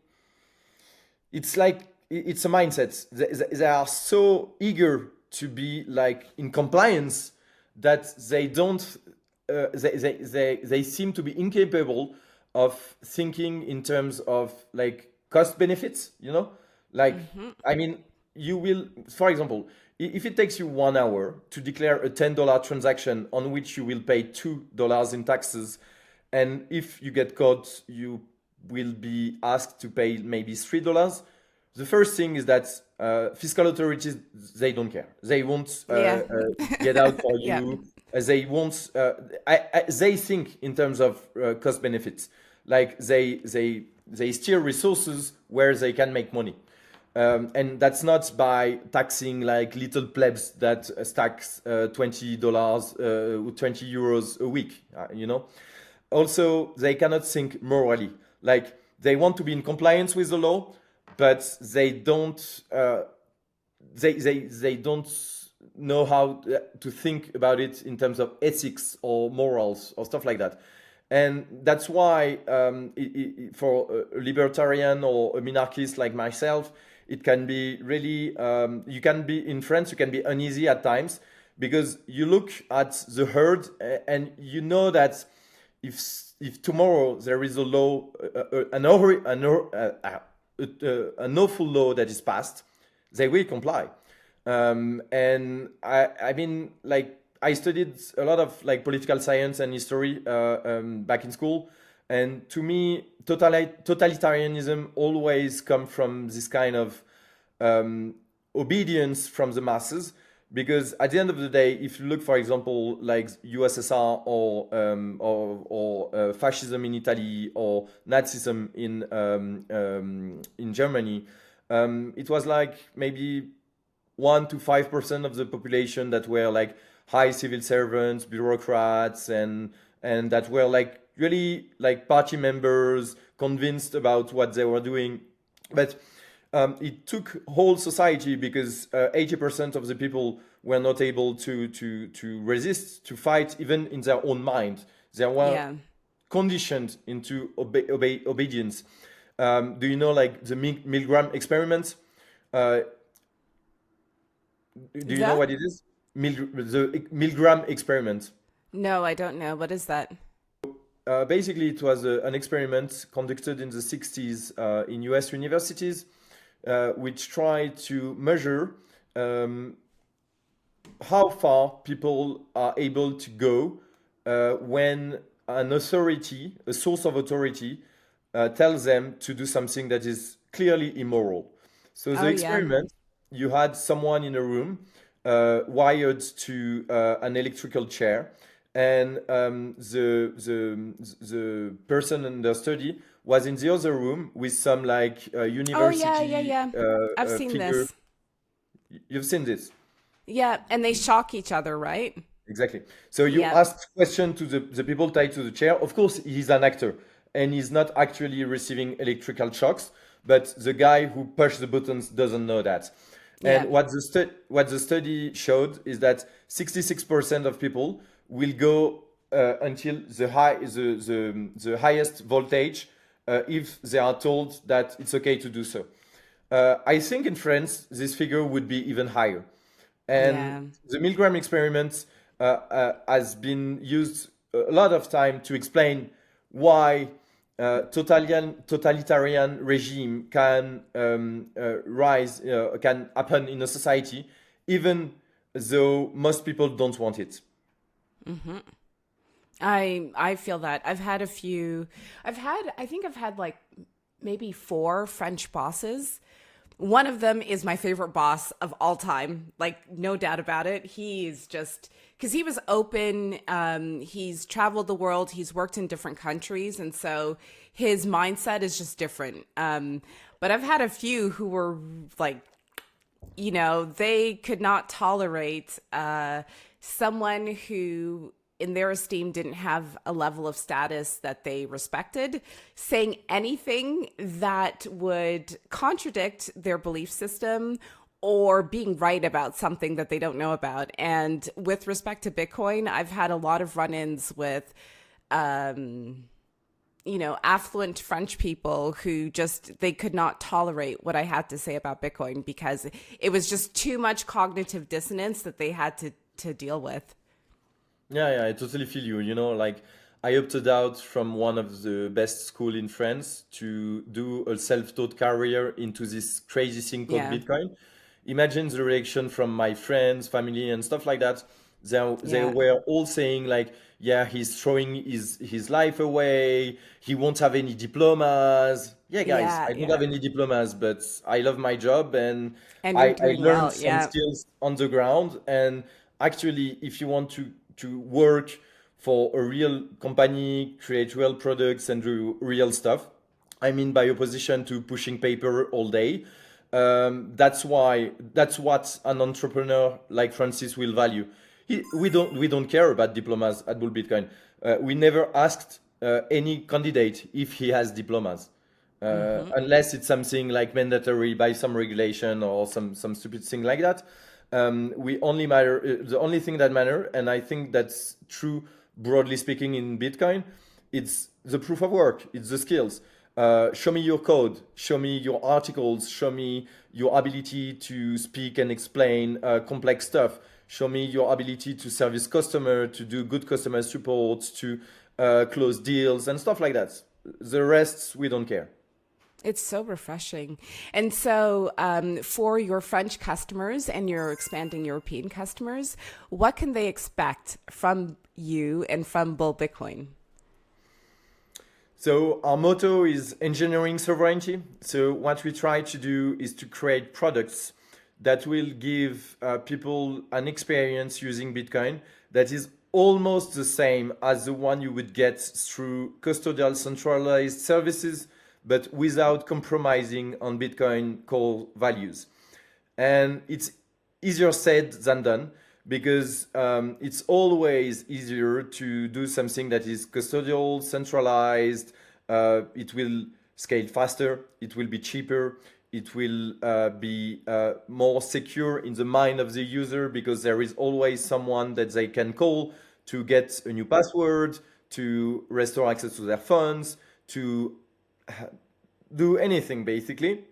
it's like it's a mindset. They are so eager to be like in compliance that they don't they seem to be incapable of thinking in terms of like cost benefits, like I mean, you will, for example, if it takes you 1 hour to declare a $10 transaction on which you will pay $2 in taxes, and if you get caught you will be asked to pay maybe $3. The first thing is that fiscal authorities, they don't care. They won't Yeah. get out for Yeah. you. They won't. They think in terms of cost benefits. Like they steer resources where they can make money, and that's not by taxing like little plebs that stacks $20, €20 a week. Also, they cannot think morally. Like they want to be in compliance with the law, but they don't know how to think about it in terms of ethics or morals or stuff like that. And that's why for a libertarian or a minarchist like myself, it can be really you can be in France, you can be uneasy at times because you look at the herd and you know that if tomorrow there is a law, an awful law that is passed, they will comply. And I mean, like I studied a lot of like political science and history back in school, and to me, totalitarianism always come from this kind of um, obedience from the masses. Because at the end of the day, if you look, for example, like USSR or fascism in Italy or Nazism in Germany, it was like maybe 1 to 5% of the population that were like high civil servants, bureaucrats, and that were like really like party members, convinced about what they were doing. But it took whole society because 80% of the people were not able to resist, to fight, even in their own mind. They were Yeah. conditioned into obedience. Do you know like the Milgram experiment? Uh, do you know The? what it is? The Milgram experiment. No, I don't know. What is that? Basically, it was an experiment conducted in the 60s in US universities, which tried to measure how far people are able to go when an authority, a source of authority, tells them to do something that is clearly immoral. So the Oh yeah. experiment, you had someone in a room wired to an electrical chair, and the person in the study was in the other room with some like Oh yeah, yeah, university yeah. I've seen figure. this. You've seen this. Yeah, and they shock each other, right? Exactly. So you Yeah. ask question to the people tied to the chair. Of course, he's an actor and he's not actually receiving electrical shocks, but the guy who pushed the buttons doesn't know that. Yeah. And what the study showed is that 66% of people will go until the highest voltage if they are told that it's okay to do so. I think in France this figure would be even higher. And Yeah. the Milgram experiment has been used a lot of time to explain why totalitarian regime can can happen in a society, even though most people don't want it. I feel that. I think I've had like maybe four French bosses. One of them is my favorite boss of all time. Like no doubt about it. He's just because he was open, he's traveled the world, he's worked in different countries, and so his mindset is just different. But I've had a few who were like, they could not tolerate someone who, in their esteem, didn't have a level of status that they respected, saying anything that would contradict their belief system or being right about something that they don't know about. And with respect to Bitcoin, I've had a lot of run ins with affluent French people who just they could not tolerate what I had to say about Bitcoin because it was just too much cognitive dissonance that they had to deal with. Yeah, yeah, I totally feel you. You know, like I opted out from one of the best school in France to do a self-taught career into this crazy thing called Yeah. Bitcoin. Imagine the reaction from my friends, family, and stuff like that. They Yeah. were all saying like, yeah, he's throwing his life away. He won't have any diplomas. Yeah, guys, Yeah, I don't have yeah. any diplomas, but I love my job and And you're I doing learned well. some Yeah. skills on the ground. And actually, if you want to work for a real company, create real products, and do real stuff, I mean, by opposition to pushing paper all day. That's what an entrepreneur like Francis will value. We don't care about diplomas at Bull Bitcoin. We never asked any candidate if he has diplomas, unless it's something like mandatory by some regulation or some stupid thing like that. We only matter the only thing that matter, and I think that's true broadly speaking in Bitcoin. It's the proof of work. It's the skills. Show me your code. Show me your articles. Show me your ability to speak and explain complex stuff. Show me your ability to service customer, to do good customer support, to close deals and stuff like that. The rest we don't care. It's so refreshing. And so, for your French customers and your expanding European customers, what can they expect from you and from Bull Bitcoin? So our motto is engineering sovereignty. So what we try to do is to create products that will give people an experience using Bitcoin that is almost the same as the one you would get through custodial centralized services, but without compromising on Bitcoin core values. And it's easier said than done because it's always easier to do something that is custodial, centralized. It will scale faster, it will be cheaper, it will be more secure in the mind of the user because there is always someone that they can call to get a new password, to restore access to their funds, to do anything basically.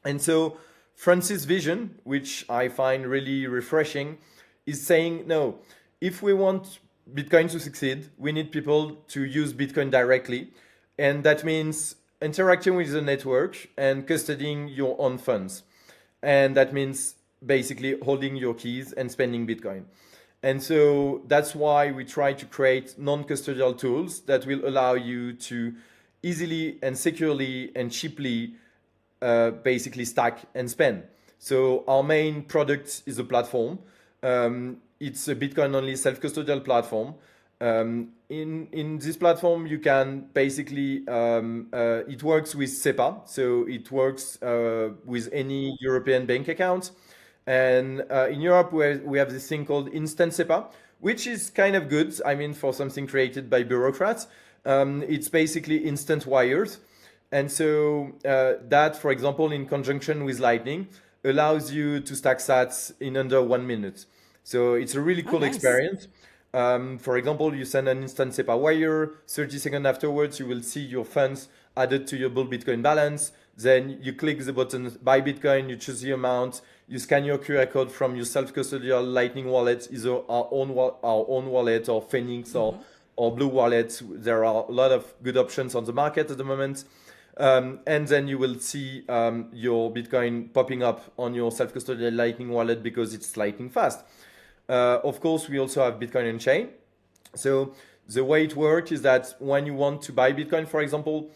And so Francis' vision, which I find really refreshing, is saying no, if we want Bitcoin to succeed, we need people to use Bitcoin directly. And that means interacting with the network and custodying your own funds. And that means basically holding your keys and spending Bitcoin. And so that's why we try to create non-custodial tools that will allow you to easily and securely and cheaply basically stack and spend. So our main product is a platform. It's a Bitcoin only self-custodial platform. In this platform, you can basically it works with SEPA, so it works with any European bank account. And in Europe, we have this thing called instant SEPA, which is kind of good. I mean, for something created by bureaucrats, it's basically instant wires. And so that, for example, in conjunction with Lightning, allows you to stack sats in under 1 minute. So it's a really Oh, cool nice. experience. For example, you send an instant SEPA wire, 30 seconds afterwards, you will see your funds added to your Bull Bitcoin balance. Then you click the button buy Bitcoin, you choose the amount, you scan your QR code from your self-custodial Lightning wallet, either our own wallet or Phoenix or Blue Wallet. There are a lot of good options on the market at the moment. And then you will see your Bitcoin popping up on your self-custodial Lightning wallet because it's lightning fast. Of course, we also have Bitcoin on chain. So the way it works is that when you want to buy Bitcoin, for example,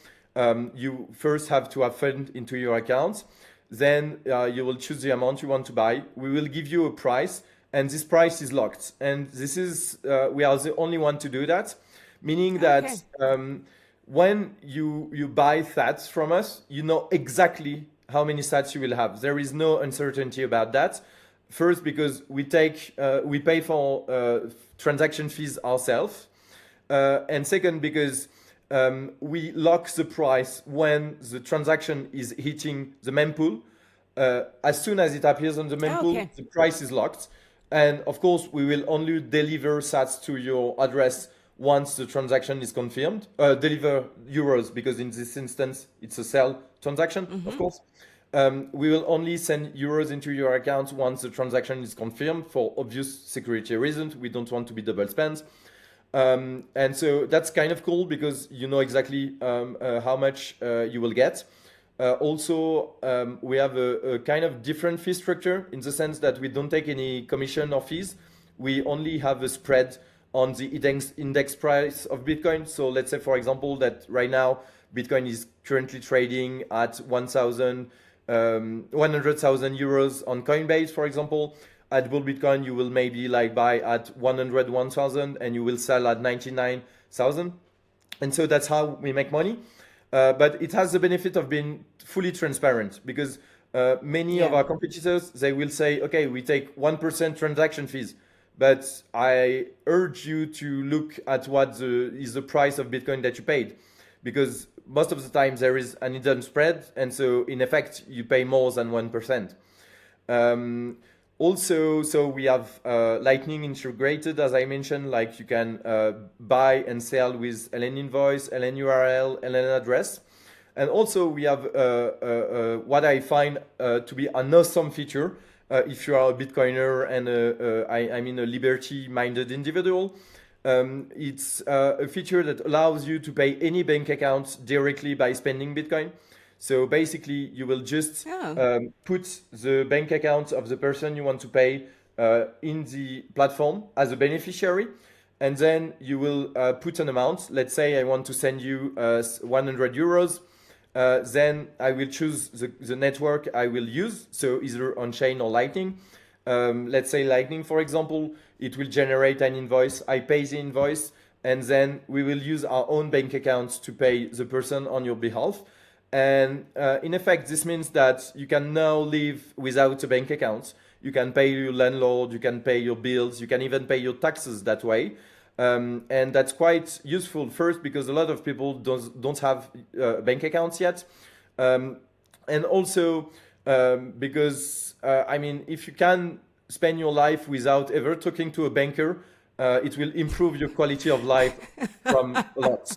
you first have to have fund into your account. Then you will choose the amount you want to buy. We will give you a price, and this price is locked. And this is we are the only one to do that, meaning that Okay. when you buy sats from us, you know exactly how many sats you will have. There is no uncertainty about that. First, because we pay for transaction fees ourselves, and second, because we lock the price when the transaction is hitting the mempool. As soon as it appears on the Oh, mempool, okay. the price is locked. And of course, we will only deliver sats to your address once the transaction is confirmed. Deliver euros because in this instance, it's a sell transaction, of course. We will only send euros into your account once the transaction is confirmed for obvious security reasons. We don't want to be double spent. And so that's kind of cool because you know exactly how much you will get. Also, we have a kind of different fee structure in the sense that we don't take any commission or fees. We only have a spread on the index price of Bitcoin. So let's say, for example, that right now Bitcoin is currently trading at 100,000 euros on Coinbase, for example. At Bull Bitcoin, you will maybe like buy at 101,000 and you will sell at 99,000. And so that's how we make money. But it has the benefit of being fully transparent because many of Yeah. our competitors, they will say, okay, we take 1% transaction fees. But I urge you to look at what is the price of Bitcoin that you paid, because most of the time there is an hidden spread, and so in effect you pay more than 1%. Um, Also, so we have Lightning integrated, as I mentioned, like you can buy and sell with LN invoice, LN URL, LN address. And also we have what I find to be an awesome feature if you are a Bitcoiner and I mean a liberty-minded individual. It's a feature that allows you to pay any bank account directly by spending Bitcoin. So basically, you will just Oh. put the bank account of the person you want to pay in the platform as a beneficiary, and then you will put an amount. Let's say I want to send you 100 euros. Then I will choose the network I will use, so either on chain or Lightning. Let's say Lightning, for example, it will generate an invoice. I pay the invoice, and then we will use our own bank account to pay the person on your behalf. And in effect, this means that you can now live without a bank account. You can pay your landlord, you can pay your bills, you can even pay your taxes that way. And that's quite useful first because a lot of people don't have bank accounts yet. Um, and also because, I mean, if you can spend your life without ever talking to a banker, it will improve your quality of life from a lot.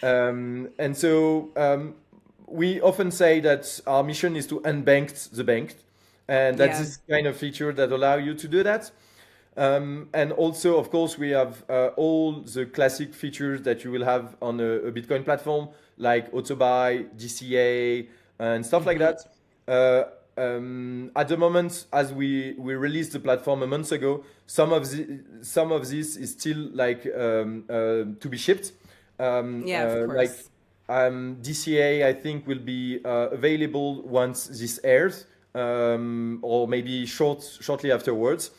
And so we often say that our mission is to unbank the banked, and that's Yeah. this kind of feature that allow you to do that. And also, of course, we have all the classic features that you will have on a Bitcoin platform, like auto buy, DCA, and stuff like that. at the moment, as we released the platform a month ago, some of this is still like to be shipped. Yeah, of Like course. DCA, I think will be available once this airs, or maybe shortly afterwards.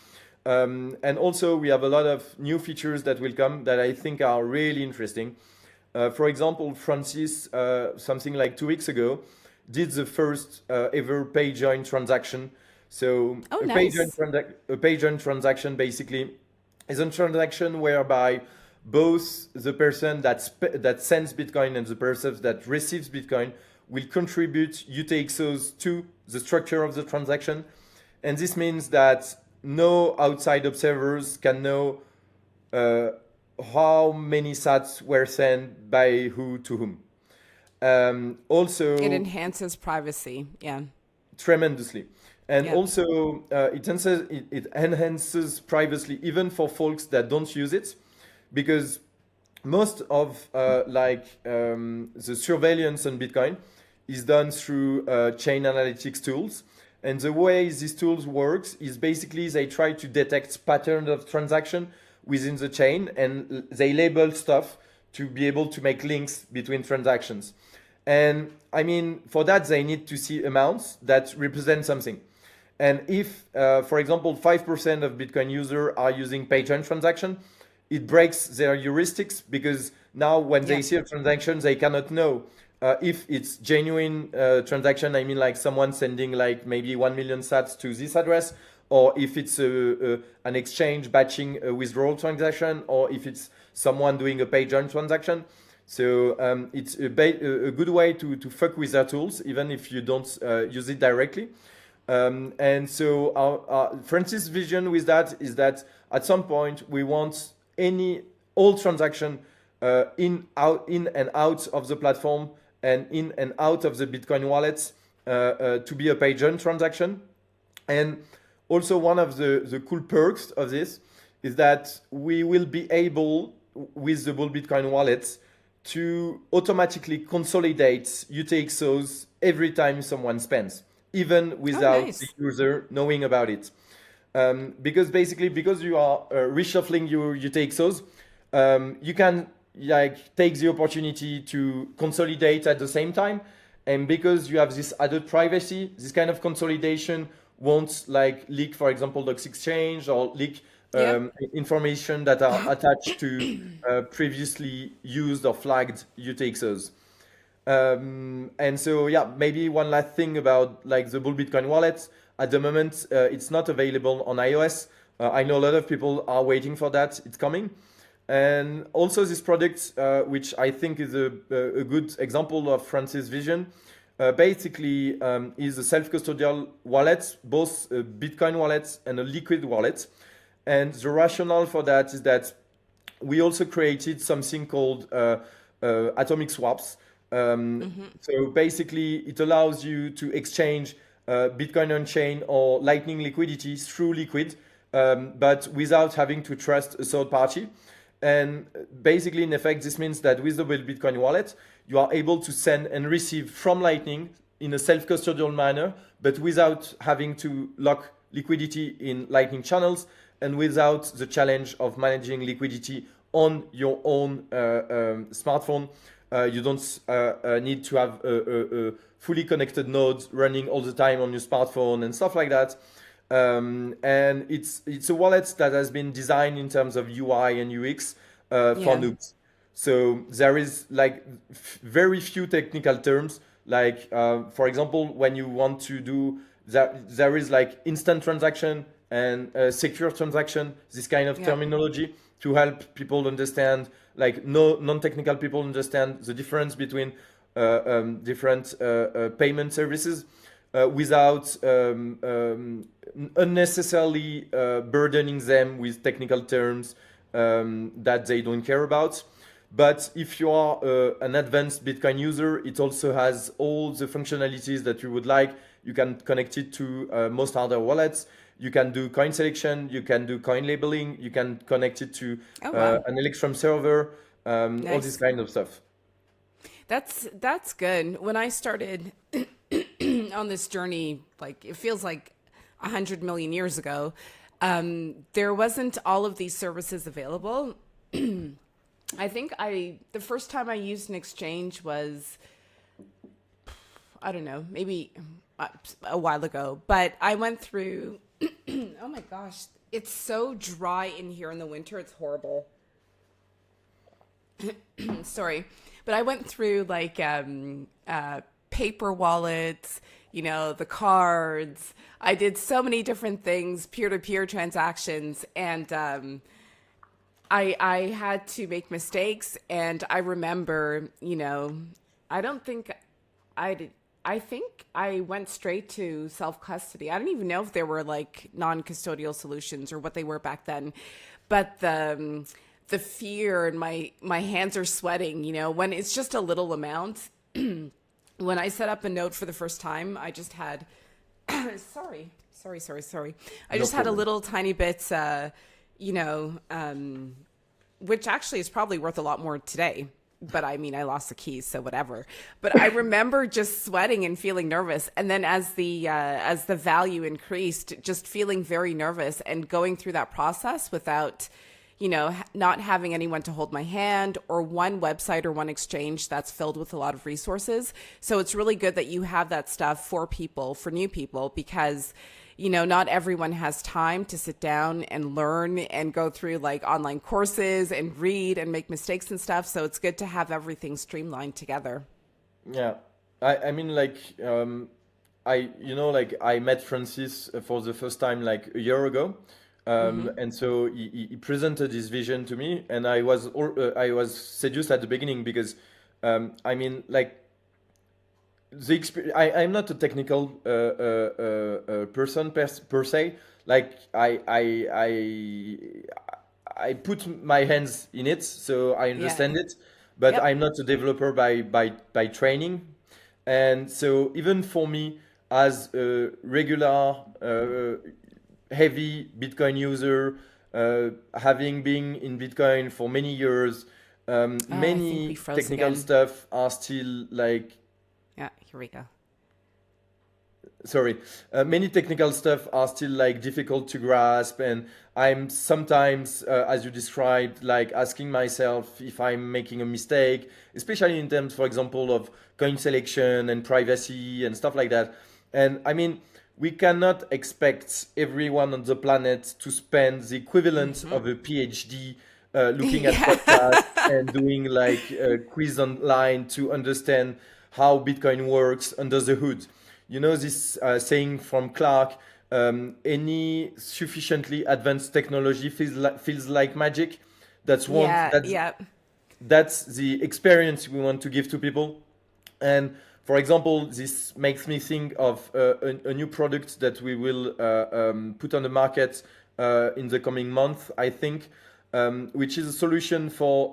And also, we have a lot of new features that will come that I think are really interesting. For example, Francis, something like 2 weeks ago, did the first ever pay join transaction. So Oh, nice. a pay join transaction basically is a transaction whereby both the person that sends Bitcoin and the person that receives Bitcoin will contribute UTXOs to the structure of the transaction. And this means that no outside observers can know uh, how many sats were sent by who to whom. It Also, enhances privacy. Yeah. tremendously. And Yep. also, it enhances privacy even for folks that don't use it, because most of the surveillance on Bitcoin is done through chain analytics tools. And the way these tools works is basically they try to detect patterns of transaction within the chain, and they label stuff to be able to make links between transactions. And I mean, for that, they need to see amounts that represent something. And if, for example, 5% of Bitcoin users are using pay-join transaction, it breaks their heuristics, because now when they Yep. see a transaction, they cannot know if it's genuine transaction. I mean, like someone sending like maybe 1 million sats to this address, or if it's an exchange batching a withdrawal transaction, or if it's someone doing a pay-join transaction. So it's a good way to fuck with their tools, even if you don't use it directly. And so our Francis' vision with that is that at some point we want any all transaction in and out of the platform and in and out of the Bitcoin wallets to be a pay-join transaction. And also, one of the cool perks of this is that we will be able, with the Bull Bitcoin wallets, to automatically consolidate UTXOs every time someone spends, even Oh, without the nice. user knowing about it. Because basically, because you are reshuffling your UTXOs, you can like take the opportunity to consolidate at the same time. And because you have this added privacy, this kind of consolidation won't like leak, for example, docs exchange, or leak Yep. information that are attached to previously used or flagged UTXOs. And so, yeah, maybe one last thing about like the Bull Bitcoin wallet. At the moment, it's not available on iOS. I know a lot of people are waiting for that. It's coming. And also, this product, which I think is a good example of Francis' vision, basically is a self-custodial wallet, both a Bitcoin wallet and a liquid wallet. And the rationale for that is that we also created something called atomic swaps. So basically, it allows you to exchange Bitcoin on chain or Lightning liquidity through Liquid, but without having to trust a third party. And basically, in effect, this means that with the Bitcoin wallet, you are able to send and receive from Lightning in a self-custodial manner, but without having to lock liquidity in Lightning channels, and without the challenge of managing liquidity on your own smartphone. You don't need to have a fully connected node running all the time on your smartphone and stuff like that. And it's a wallet that has been designed in terms of UI and UX for Yeah. noobs. So there is like very few technical terms. Like for example, when you want to do that, there is like instant transaction and secure transaction. This kind of Yep. terminology to help people understand, like no non-technical people understand the difference between different payment services without unnecessarily burdening them with technical terms that they don't care about. But if you are an advanced Bitcoin user, it also has all the functionalities that you would like. You can connect it to most other wallets. You can do coin selection. You can do coin labeling. You can connect it to Oh, wow. an Electrum server. All this Nice. kind of stuff. That's good. When I started, I on this journey, like it feels like 100 million years ago, there wasn't all of these services available. I think the first time I used an exchange was, I don't know, maybe a while ago, but I went through, oh my gosh, it's so dry in here in the winter. It's horrible. Sorry. But I went through like paper wallets, the cards. I did so many different things, peer-to-peer transactions, and I had to make mistakes. And I remember, I don't think I did. I think I went straight to self-custody. I don't even know if there were like non-custodial solutions or what they were back then, but the fear and my hands are sweating, when it's just a little amount. When I set up a note for the first time, I just had, sorry. I No just had a problem. little tiny bit, which actually is probably worth a lot more today. But I mean, I lost the keys, so whatever. But I remember just sweating and feeling nervous. And then as the value increased, just feeling very nervous and going through that process without, not having anyone to hold my hand or one website or one exchange that's filled with a lot of resources. So it's really good that you have that stuff for people, for new people, because, not everyone has time to sit down and learn and go through like online courses and read and make mistakes and stuff. So it's good to have everything streamlined together. Yeah, I mean, like, like I met Francis for the first time like a year ago, and so he presented his vision to me, and I was seduced at the beginning because, I mean, like I'm not a technical person per se. Like I put my hands in it, so I Yeah. understand it, but Yep. I'm not a developer by training. And so even for me, as a regular heavy Bitcoin user, having been in Bitcoin for many years, Oh, I think we many froze technical again. stuff are still like Yeah, here we go. sorry, many technical stuff are still like difficult to grasp, and I'm sometimes, as you described, like asking myself if I'm making a mistake, especially in terms, for example, of coin selection and privacy and stuff like that. And I mean, we cannot expect everyone on the planet to spend the equivalent of a PhD looking at podcasts Yeah. and doing like a quiz online to understand how Bitcoin works under the hood. You know this saying from Clark, any sufficiently advanced technology feels like magic. That's one Yeah, that's yeah. that's the experience we want to give to people. And for example, this makes me think of a new product that we will put on the market in the coming month, I think, which is a solution for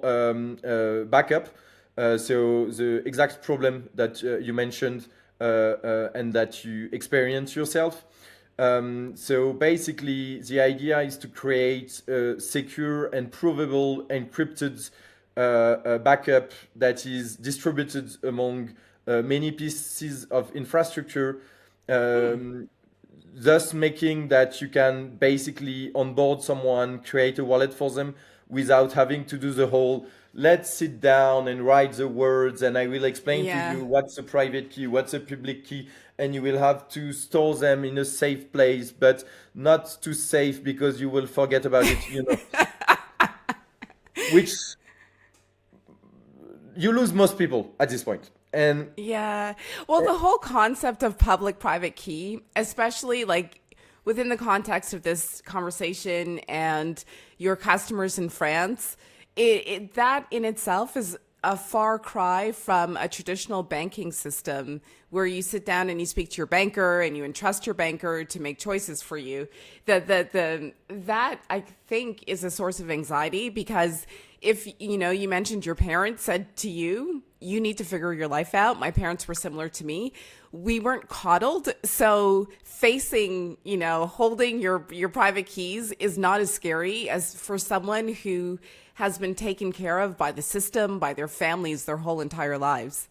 backup. So the exact problem that you mentioned and that you experience yourself. So basically, the idea is to create a secure and provable encrypted backup that is distributed among many pieces of infrastructure, um, thus making that you can basically onboard someone, create a wallet for them without having to do the whole let's sit down and write the words and I will explain to Yeah. you what's a private key, what's a public key, and you will have to store them in a safe place, but not too safe because you will forget about it, which you lose most people at this point. And Yeah. Well, the whole concept of public private key, especially like within the context of this conversation and your customers in France, that in itself is a far cry from a traditional banking system where you sit down and you speak to your banker and you entrust your banker to make choices for you. That I think is a source of anxiety because if you mentioned your parents said to you, you need to figure your life out. My parents were similar to me. We weren't coddled. So facing, holding your private keys is not as scary as for someone who has been taken care of by the system, by their families, their whole entire lives.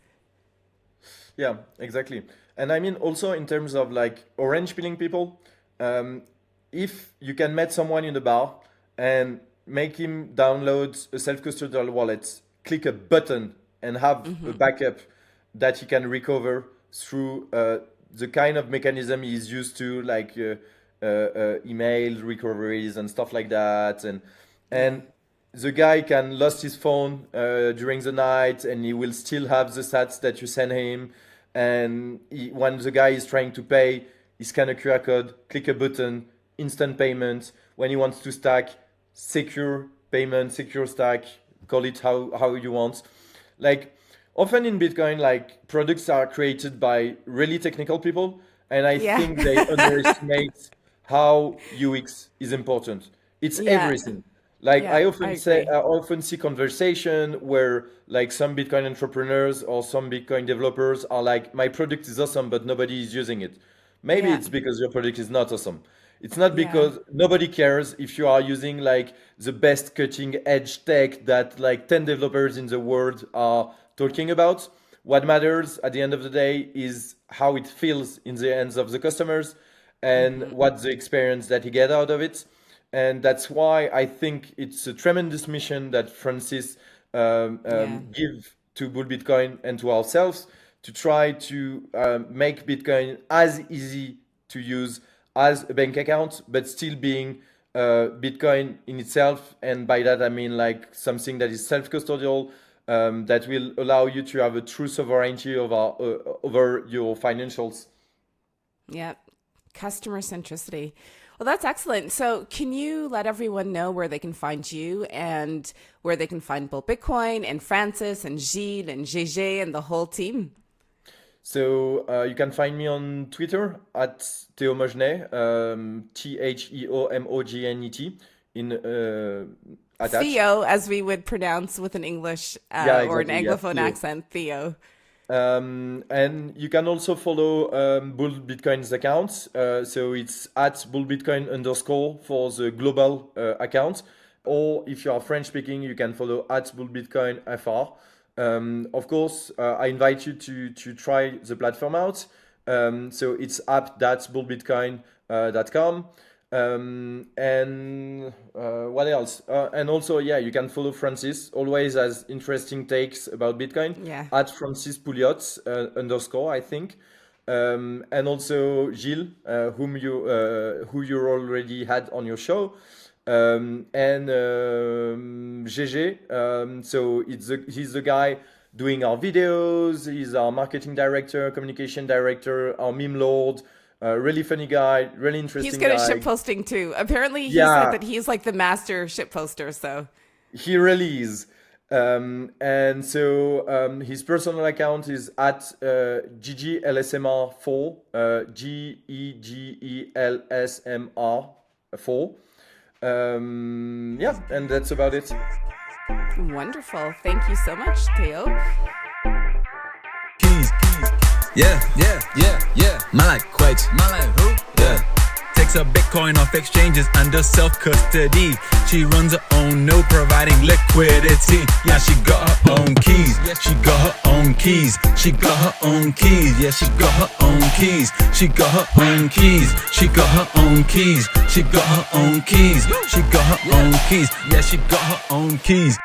yeah, exactly. And I mean also in terms of like orange pilling people, um, if you can meet someone in the bar and make him download a self-custodial wallet, click a button, and have a backup that he can recover through the kind of mechanism he's used to, like email recoveries and stuff like that, and the guy can lost his phone during the night, and he will still have the sats that you send him. And when the guy is trying to pay, he scan a QR code, click a button, instant payment. When he wants to stack, secure payment, secure stack, call it how you want. Like often in Bitcoin, like products are created by really technical people, and I Yeah. think they underestimate how UX is important. It's Yeah. everything. Like Yeah, I I agree. often see conversation where like some Bitcoin entrepreneurs or some Bitcoin developers are like, my product is awesome, but nobody is using it. Maybe Yeah. it's because your product is not awesome. It's not Yeah. because nobody cares if you are using like the best cutting edge tech that like 10 developers in the world are talking about. What matters at the end of the day is how it feels in the hands of the customers and Hmm. what the experience that you get out of it. And that's why I think it's a tremendous mission that Francis Yeah. give to Bull Bitcoin and to ourselves to try to make Bitcoin as easy to use as a bank account, but still being Bitcoin in itself. And by that, I mean like something that is self-custodial, that will allow you to have a true sovereignty over your financials. Yeah. Customer centricity. Well, that's excellent. So, can you let everyone know where they can find you and where they can find Bull Bitcoin and Francis and Gilles and GG and the whole team? So you can find me on Twitter at Theo Mogenet, Theomognet in attached. Theo, as we would pronounce with an English Yeah, or an exactly. Yeah, Anglophone Theo. accent, Theo. And you can also follow Bull Bitcoin's account. So it's at Bull Bitcoin underscore for the global account. Or if you are French speaking, you can follow at Bull Bitcoin FR. Of course, I invite you to try the platform out. So it's app.bullbitcoin.com. And what else? And also, yeah, you can follow Francis, always has interesting takes about Bitcoin, Yeah. at Francis Pouliot underscore, I think. And also Gilles, who you already had on your show, and GG. So he's the guy doing our videos. He's our marketing director, communication director, our meme lord. Really funny guy, really He's interesting good at ship guy. posting too. Apparently, he said Yeah, that he's like the master ship poster. So, he really is. And so his personal account is at GGLSMR4, GEGELSMR4. Yeah, and that's about it. wonderful. Thank you so much, Theo. Keys. Yeah. My like quite. My like who? Yeah. Takes her Bitcoin off exchanges under self-custody. She runs her own node, providing liquidity. Yeah, she got her own keys. She got her own keys. She got her own keys. Yeah, she got her own keys. She got her own keys. She got her own keys. She got her own keys. She got her own keys. Yeah, she got her own keys.